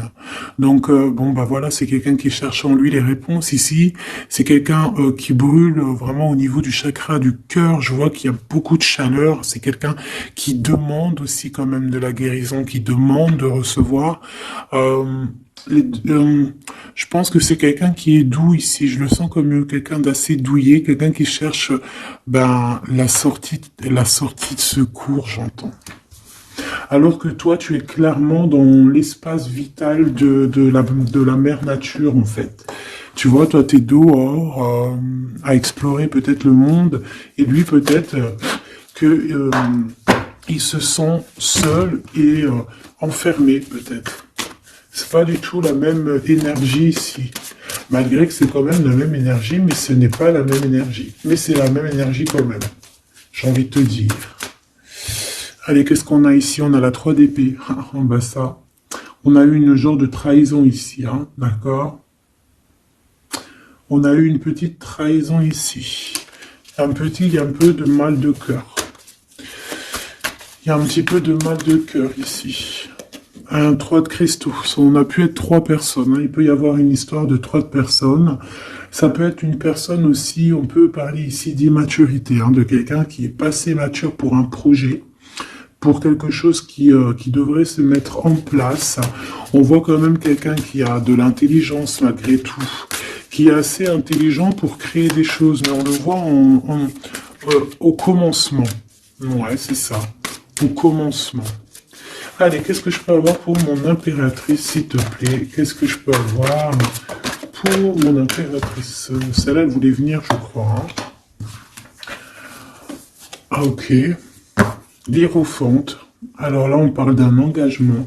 Donc, bon, bah voilà, c'est quelqu'un qui cherche en lui les réponses ici. C'est quelqu'un qui brûle vraiment au niveau du chakra du cœur. Je vois qu'il y a beaucoup de chaleur. C'est quelqu'un qui demande aussi quand même de la guérison, qui demande de recevoir. Je pense que c'est quelqu'un qui est doux ici. Je le sens comme quelqu'un d'assez douillet, quelqu'un qui cherche la sortie de secours, j'entends. Alors que toi, tu es clairement dans l'espace vital de la mère nature, en fait. Tu vois, toi, t'es dehors à explorer peut-être le monde, et lui, peut-être que il se sent seul et enfermé, peut-être. C'est pas du tout la même énergie ici. Malgré que c'est quand même la même énergie, mais ce n'est pas la même énergie. Mais c'est la même énergie quand même. J'ai envie de te dire. Allez, qu'est-ce qu'on a ici? On a la 3 d'épée. En bas ça. On a eu une genre de trahison ici, hein, d'accord? On a eu une petite trahison ici. Il y a un peu de mal de cœur. Il y a un petit peu de mal de cœur ici. Un 3 de cristaux. On a pu être 3 personnes. Hein. Il peut y avoir une histoire de 3 personnes. Ça peut être une personne aussi, on peut parler ici d'immaturité, hein, de quelqu'un qui est pas assez mature pour un projet, pour quelque chose qui devrait se mettre en place. On voit quand même quelqu'un qui a de l'intelligence malgré tout, qui est assez intelligent pour créer des choses, mais on le voit au commencement. Ouais, c'est ça, au commencement. Allez, qu'est-ce que je peux avoir pour mon impératrice, s'il te plaît? Qu'est-ce que je peux avoir pour mon impératrice? Celle-là, elle voulait venir, je crois. Hein. Ah, ok. L'Hiérophante. Alors là, on parle d'un engagement.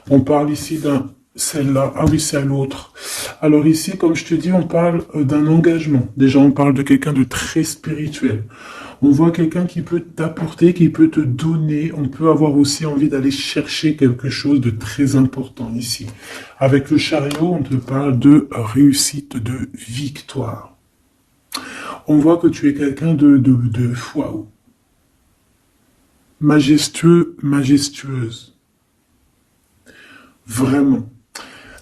On parle ici d'un... Celle-là. Ah oui, c'est à l'autre. Alors ici, comme je te dis, on parle d'un engagement. Déjà, on parle de quelqu'un de très spirituel. On voit quelqu'un qui peut t'apporter, qui peut te donner. On peut avoir aussi envie d'aller chercher quelque chose de très important ici. Avec le chariot, on te parle de réussite, de victoire. On voit que tu es quelqu'un de waouh. Majestueux, majestueuse. Vraiment.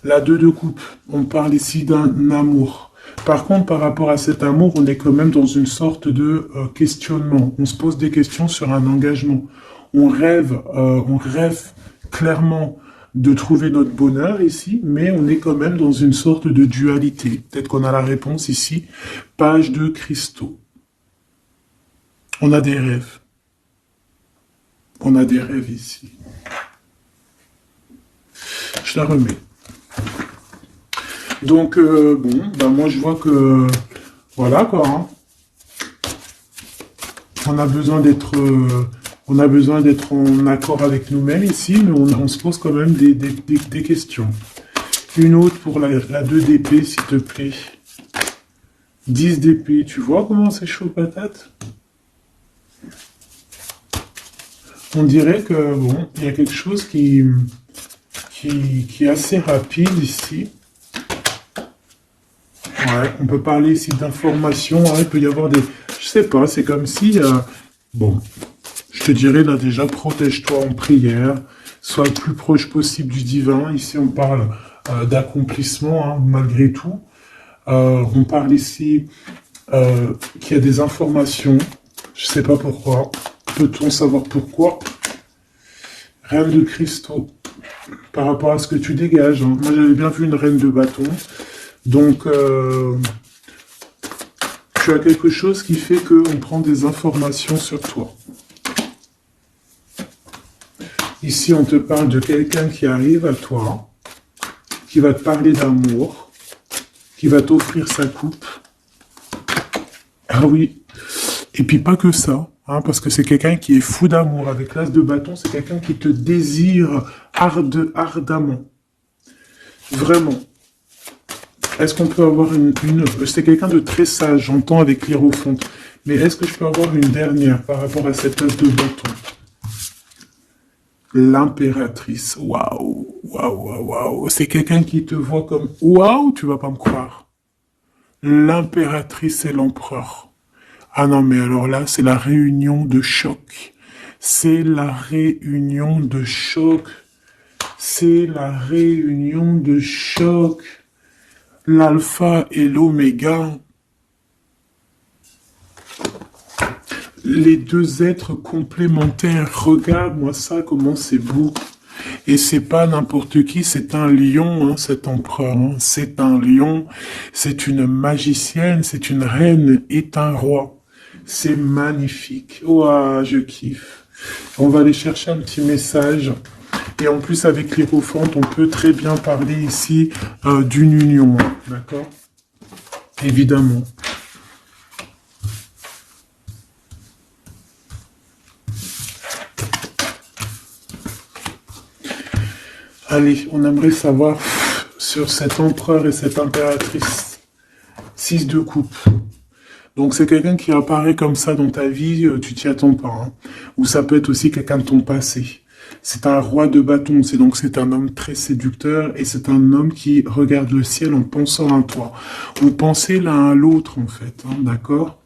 La 2 de coupe, on parle ici d'un amour. Par contre, par rapport à cet amour, on est quand même dans une sorte de questionnement. On se pose des questions sur un engagement. On rêve clairement de trouver notre bonheur ici, mais on est quand même dans une sorte de dualité. Peut-être qu'on a la réponse ici. Page de cristaux. On a des rêves. On a des rêves ici. Je la remets. Donc, bon, ben moi je vois que, voilà quoi, hein. On a besoin d'être en accord avec nous-mêmes ici, mais on se pose quand même des questions. Une autre pour la 2 d'épée, s'il te plaît. 10 d'épée, tu vois comment c'est chaud patate? On dirait que, bon, il y a quelque chose qui est assez rapide ici. Ouais, on peut parler ici d'informations, hein, il peut y avoir des... Je sais pas, c'est comme si... bon, je te dirais là déjà, protège-toi en prière, sois le plus proche possible du divin. Ici, on parle d'accomplissement, hein, malgré tout. On parle ici qu'il y a des informations, je sais pas pourquoi. Peut-on savoir pourquoi? Reine de cristaux, par rapport à ce que tu dégages. Hein. Moi, j'avais bien vu une reine de bâton. Donc, tu as quelque chose qui fait qu'on prend des informations sur toi. Ici, on te parle de quelqu'un qui arrive à toi, qui va te parler d'amour, qui va t'offrir sa coupe. Ah oui. Et puis pas que ça, hein, parce que c'est quelqu'un qui est fou d'amour. Avec l'as de bâton, c'est quelqu'un qui te désire ardemment. Vraiment. Est-ce qu'on peut avoir une... C'est quelqu'un de très sage, j'entends avec l'Hiérophante. Mais est-ce que je peux avoir une dernière par rapport à cette as de bâton? L'impératrice. Waouh, waouh, waouh, waouh. C'est quelqu'un qui te voit comme... Waouh, tu vas pas me croire. L'impératrice et l'empereur. Ah non, mais alors là, c'est la réunion de choc. C'est la réunion de choc. C'est la réunion de choc. L'alpha et l'oméga. Les deux êtres complémentaires. Regarde-moi ça, comment c'est beau. Et c'est pas n'importe qui, c'est un lion, hein, cet empereur. Hein. C'est un lion, c'est une magicienne, c'est une reine et un roi. C'est magnifique. Ouah, je kiffe. On va aller chercher un petit message. Et en plus, avec l'Hiérophante, on peut très bien parler ici d'une union. D'accord? Évidemment. Allez, on aimerait savoir sur cet empereur et cette impératrice. 6 de coupe. Donc c'est quelqu'un qui apparaît comme ça dans ta vie, tu t'y attends pas. Hein. Ou ça peut être aussi quelqu'un de ton passé. C'est un roi de bâton, c'est un homme très séducteur et c'est un homme qui regarde le ciel en pensant à toi. On pensait l'un à l'autre en fait, hein, d'accord?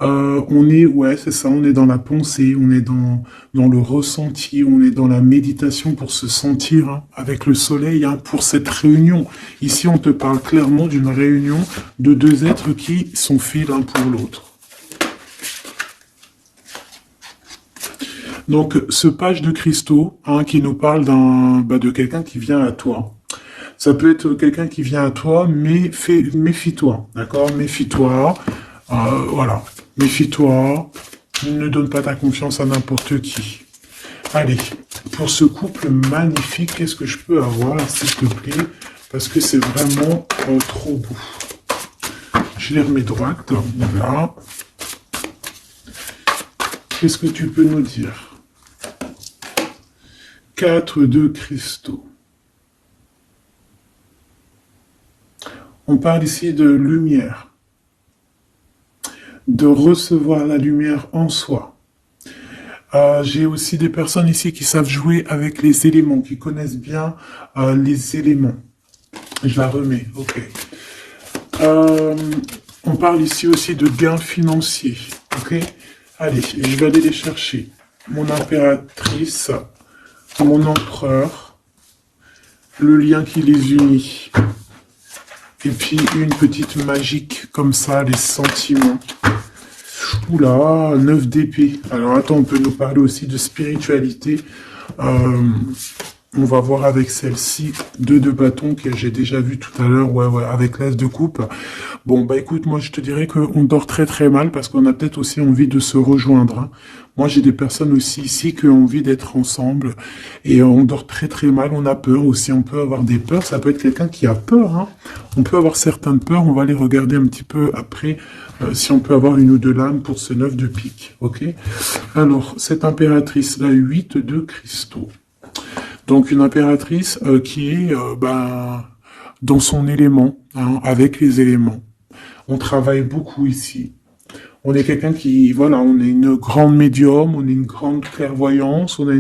Ouais, c'est ça, on est dans la pensée, on est dans le ressenti, on est dans la méditation pour se sentir hein, avec le soleil hein, pour cette réunion. Ici, on te parle clairement d'une réunion de deux êtres qui sont faits l'un pour l'autre. Donc, ce page de cristaux hein, qui nous parle de quelqu'un qui vient à toi. Ça peut être quelqu'un qui vient à toi, mais méfie-toi, d'accord? Méfie-toi, voilà. Méfie-toi, ne donne pas ta confiance à n'importe qui. Allez, pour ce couple magnifique, qu'est-ce que je peux avoir, s'il te plaît? Parce que c'est vraiment trop beau. Je les remets droite, voilà. Qu'est-ce que tu peux nous dire? 4 de cristaux. On parle ici de lumière. De recevoir la lumière en soi. J'ai aussi des personnes ici qui savent jouer avec les éléments, qui connaissent bien les éléments. Je la remets, ok. On parle ici aussi de gains financiers, ok. Allez, je vais aller les chercher. Mon impératrice, mon empereur, le lien qui les unit. Et puis une petite magique comme ça, les sentiments. Oula, 9 d'épée. Alors attends, on peut nous parler aussi de spiritualité. On va voir avec celle-ci, 2 de bâton que j'ai déjà vu tout à l'heure, ouais, avec l'as de coupe. Bon, bah écoute, moi je te dirais qu'on dort très très mal parce qu'on a peut-être aussi envie de se rejoindre. Hein. Moi j'ai des personnes aussi ici qui ont envie d'être ensemble et on dort très très mal, on a peur aussi, on peut avoir des peurs, ça peut être quelqu'un qui a peur. Hein. On peut avoir certaines peurs, on va les regarder un petit peu après si on peut avoir une ou deux lames pour ce 9 de pique, ok? Alors, cette impératrice, la 8 de cristaux. Donc une impératrice qui est dans son élément, hein, avec les éléments. On travaille beaucoup ici. On est quelqu'un qui, voilà, on est une grande médium, on est une grande clairvoyance, on a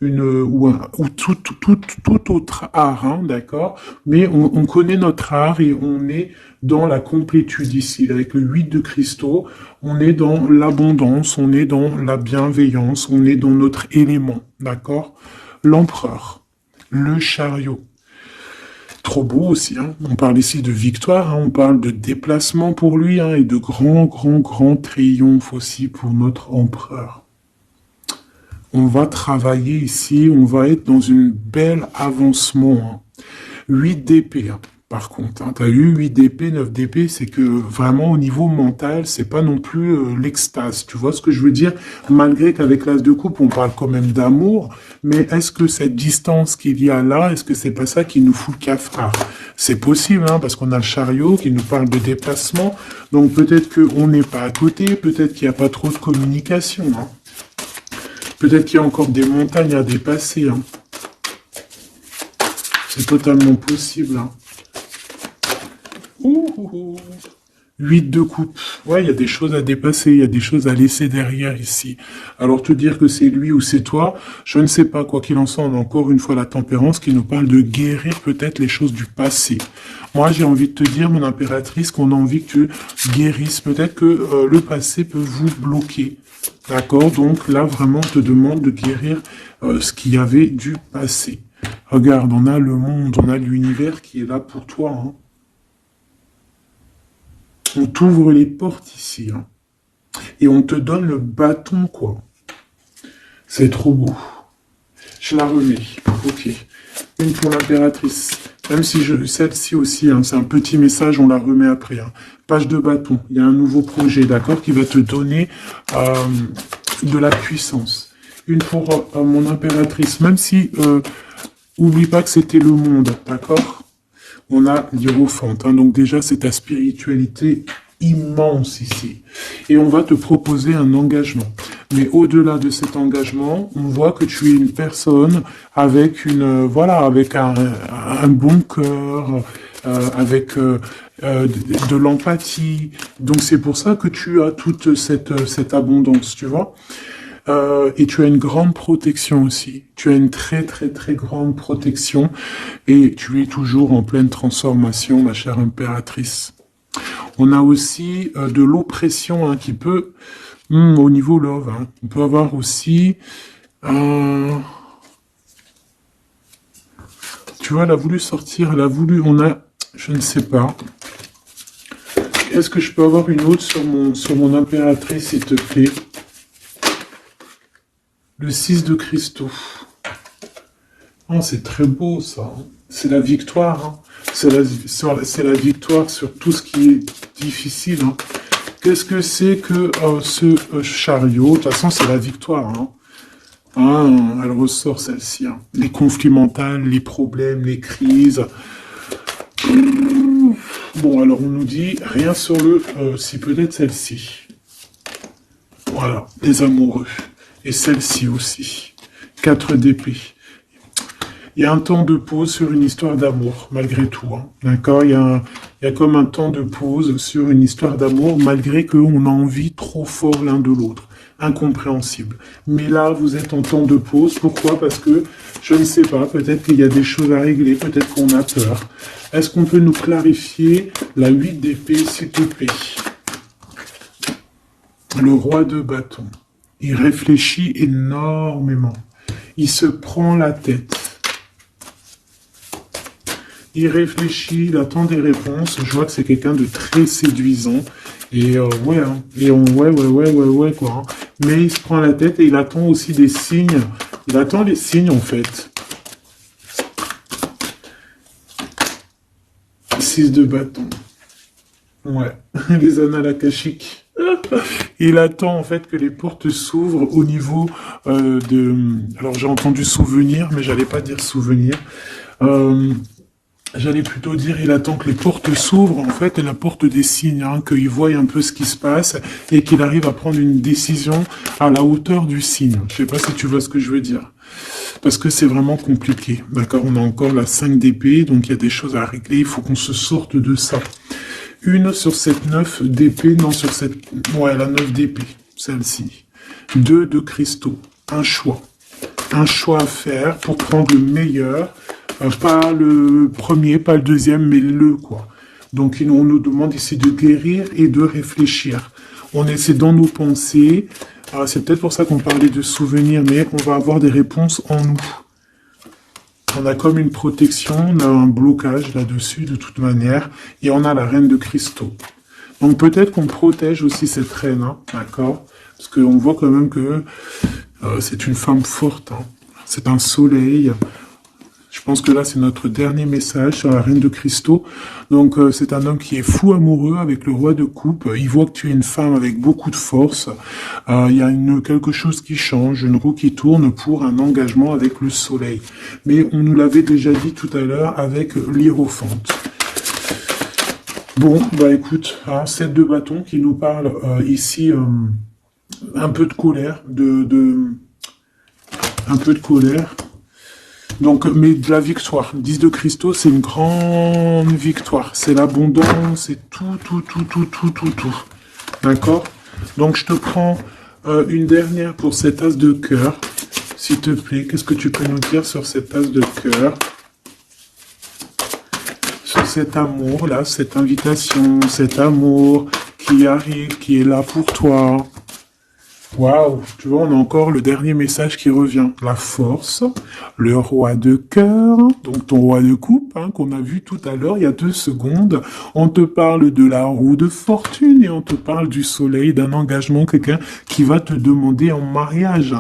ou tout autre art, hein, d'accord? Mais on connaît notre art et on est dans la complétude ici. Avec le 8 de cristaux, on est dans l'abondance, on est dans la bienveillance, on est dans notre élément, d'accord? L'empereur, le chariot. Trop beau aussi, hein. On parle ici de victoire, hein. On parle de déplacement pour lui, hein, et de grand triomphe aussi pour notre empereur. On va travailler ici, on va être dans une belle avancement. Hein. 8 d'épée, hein. Par contre, hein, tu as eu 8 d'épée, 9 d'épée, c'est que vraiment au niveau mental, c'est pas non plus l'extase. Tu vois ce que je veux dire? Malgré qu'avec l'as de coupe, on parle quand même d'amour, mais est-ce que cette distance qu'il y a là, est-ce que c'est pas ça qui nous fout le cafard? C'est possible, hein, parce qu'on a le chariot qui nous parle de déplacement, donc peut-être qu'on n'est pas à côté, peut-être qu'il n'y a pas trop de communication. Hein. Peut-être qu'il y a encore des montagnes à dépasser. Hein. C'est totalement possible. Hein. 8 de coupe. Ouais, il y a des choses à dépasser, il y a des choses à laisser derrière ici. Alors te dire que c'est lui ou c'est toi, je ne sais pas. Quoi qu'il en soit, on a encore une fois la tempérance qui nous parle de guérir peut-être les choses du passé. Moi, j'ai envie de te dire, mon impératrice, qu'on a envie que tu guérisses. Peut-être que le passé peut vous bloquer. D'accord? Donc là, vraiment, on te demande de guérir ce qu'il y avait du passé. Regarde, on a le monde, on a l'univers qui est là pour toi. Hein. On t'ouvre les portes ici. Hein. Et on te donne le bâton, quoi. C'est trop beau. Je la remets. Ok. Une pour l'impératrice. Même si celle-ci aussi, hein, c'est un petit message, on la remet après. Hein. Page de bâton. Il y a un nouveau projet, d'accord, qui va te donner de la puissance. Une pour mon impératrice, même si, oublie pas que c'était le monde, d'accord? On a l'Hiérophante, hein, donc déjà c'est ta spiritualité immense ici. Et on va te proposer un engagement. Mais au-delà de cet engagement, on voit que tu es une personne avec voilà, avec un bon cœur, avec de l'empathie. Donc c'est pour ça que tu as toute cette abondance, tu vois. Et tu as une grande protection aussi. Tu as une très très très grande protection et tu es toujours en pleine transformation, ma chère impératrice. On a aussi de l'oppression, hein, qui peut, au niveau love, hein, on peut avoir aussi, tu vois, elle a voulu sortir, elle a voulu, je ne sais pas. Est-ce que je peux avoir une autre sur mon impératrice, s'il te plaît? Le 6 de cristaux. Oh, c'est très beau, ça. C'est la victoire, hein. C'est la victoire sur tout ce qui est difficile, hein. Qu'est-ce que c'est que ce chariot? De toute façon, c'est la victoire, hein. Ah, elle ressort celle-ci, hein. Les conflits mentaux, les problèmes, les crises. Bon, alors on nous dit rien sur si peut-être celle-ci. Voilà, les amoureux. Et celle-ci aussi. 4 d'épée. Il y a un temps de pause sur une histoire d'amour, malgré tout, hein. D'accord? Il y a comme un temps de pause sur une histoire d'amour, malgré qu'on a envie trop fort l'un de l'autre. Incompréhensible. Mais là, vous êtes en temps de pause. Pourquoi? Parce que, je ne sais pas, peut-être qu'il y a des choses à régler, peut-être qu'on a peur. Est-ce qu'on peut nous clarifier la 8 d'épée, s'il te plaît? Le roi de bâton. Il réfléchit énormément. Il se prend la tête. Il réfléchit, il attend des réponses. Je vois que c'est quelqu'un de très séduisant. Et ouais, hein. Et ouais, quoi. Hein. Mais il se prend la tête et il attend aussi des signes. Il attend les signes, en fait. 6 de bâton. Ouais, les annales akashiques. Il attend en fait que les portes s'ouvrent au niveau Alors j'ai entendu souvenir, mais j'allais pas dire souvenir. J'allais plutôt dire il attend que les portes s'ouvrent en fait et la porte des signes, hein, qu'il voie un peu ce qui se passe et qu'il arrive à prendre une décision à la hauteur du signe. Je sais pas si tu vois ce que je veux dire. Parce que c'est vraiment compliqué. D'accord, on a encore la 5 d'épée, donc il y a des choses à régler, il faut qu'on se sorte de ça. Une sur cette 9 d'épée, non sur cette... Ouais, la 9 d'épée, celle-ci. 2 de cristaux, un choix. Un choix à faire pour prendre le meilleur. Pas le premier, pas le deuxième, mais le quoi. Donc on nous demande ici de guérir et de réfléchir. On essaie dans nos pensées. C'est peut-être pour ça qu'on parlait de souvenirs, mais on va avoir des réponses en nous. On a comme une protection, on a un blocage là-dessus de toute manière, et on a la reine de cristaux. Donc peut-être qu'on protège aussi cette reine, hein, d'accord? Parce qu'on voit quand même que c'est une femme forte, hein. C'est un soleil. Je pense que là, c'est notre dernier message sur la reine de cristaux. Donc, c'est un homme qui est fou amoureux avec le roi de coupe. Il voit que tu es une femme avec beaucoup de force. Il y a quelque chose qui change, une roue qui tourne pour un engagement avec le soleil. Mais on nous l'avait déjà dit tout à l'heure avec l'hiérophante. Bon, bah écoute, 7 de bâton qui nous parle ici un peu de colère, un peu de colère. Donc, mais de la victoire. 10 de cristaux, c'est une grande victoire. C'est l'abondance, c'est tout. D'accord? Donc, je te prends une dernière pour cet as de cœur. S'il te plaît, qu'est-ce que tu peux nous dire sur cet as de cœur? Sur cet amour, là, cette invitation, cet amour qui arrive, qui est là pour toi. Waouh, tu vois, on a encore le dernier message qui revient. La force, le roi de cœur, donc ton roi de coupe, hein, qu'on a vu tout à l'heure, il y a 2 secondes. On te parle de la roue de fortune et on te parle du soleil, d'un engagement, quelqu'un qui va te demander en mariage.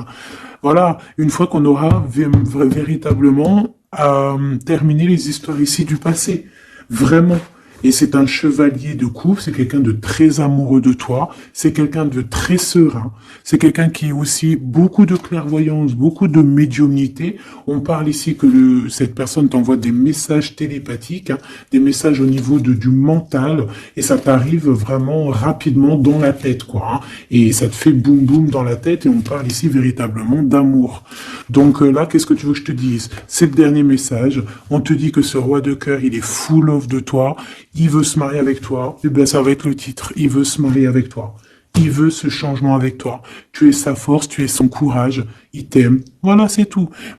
Voilà, une fois qu'on aura véritablement terminé les histoires ici du passé. Vraiment. Et c'est un chevalier de coupe, c'est quelqu'un de très amoureux de toi, c'est quelqu'un de très serein, c'est quelqu'un qui a aussi beaucoup de clairvoyance, beaucoup de médiumnité. On parle ici que cette personne t'envoie des messages télépathiques, hein, des messages au niveau du mental, et ça t'arrive vraiment rapidement dans la tête, quoi. Hein, et ça te fait boum boum dans la tête, et on parle ici véritablement d'amour. Donc là, qu'est-ce que tu veux que je te dise? C'est le dernier message. On te dit que ce roi de cœur, il est full of de toi. Il veut se marier avec toi. Eh bien, ça va être le titre. Il veut se marier avec toi. Il veut ce changement avec toi. Tu es sa force, tu es son courage. Il t'aime. Voilà, c'est tout.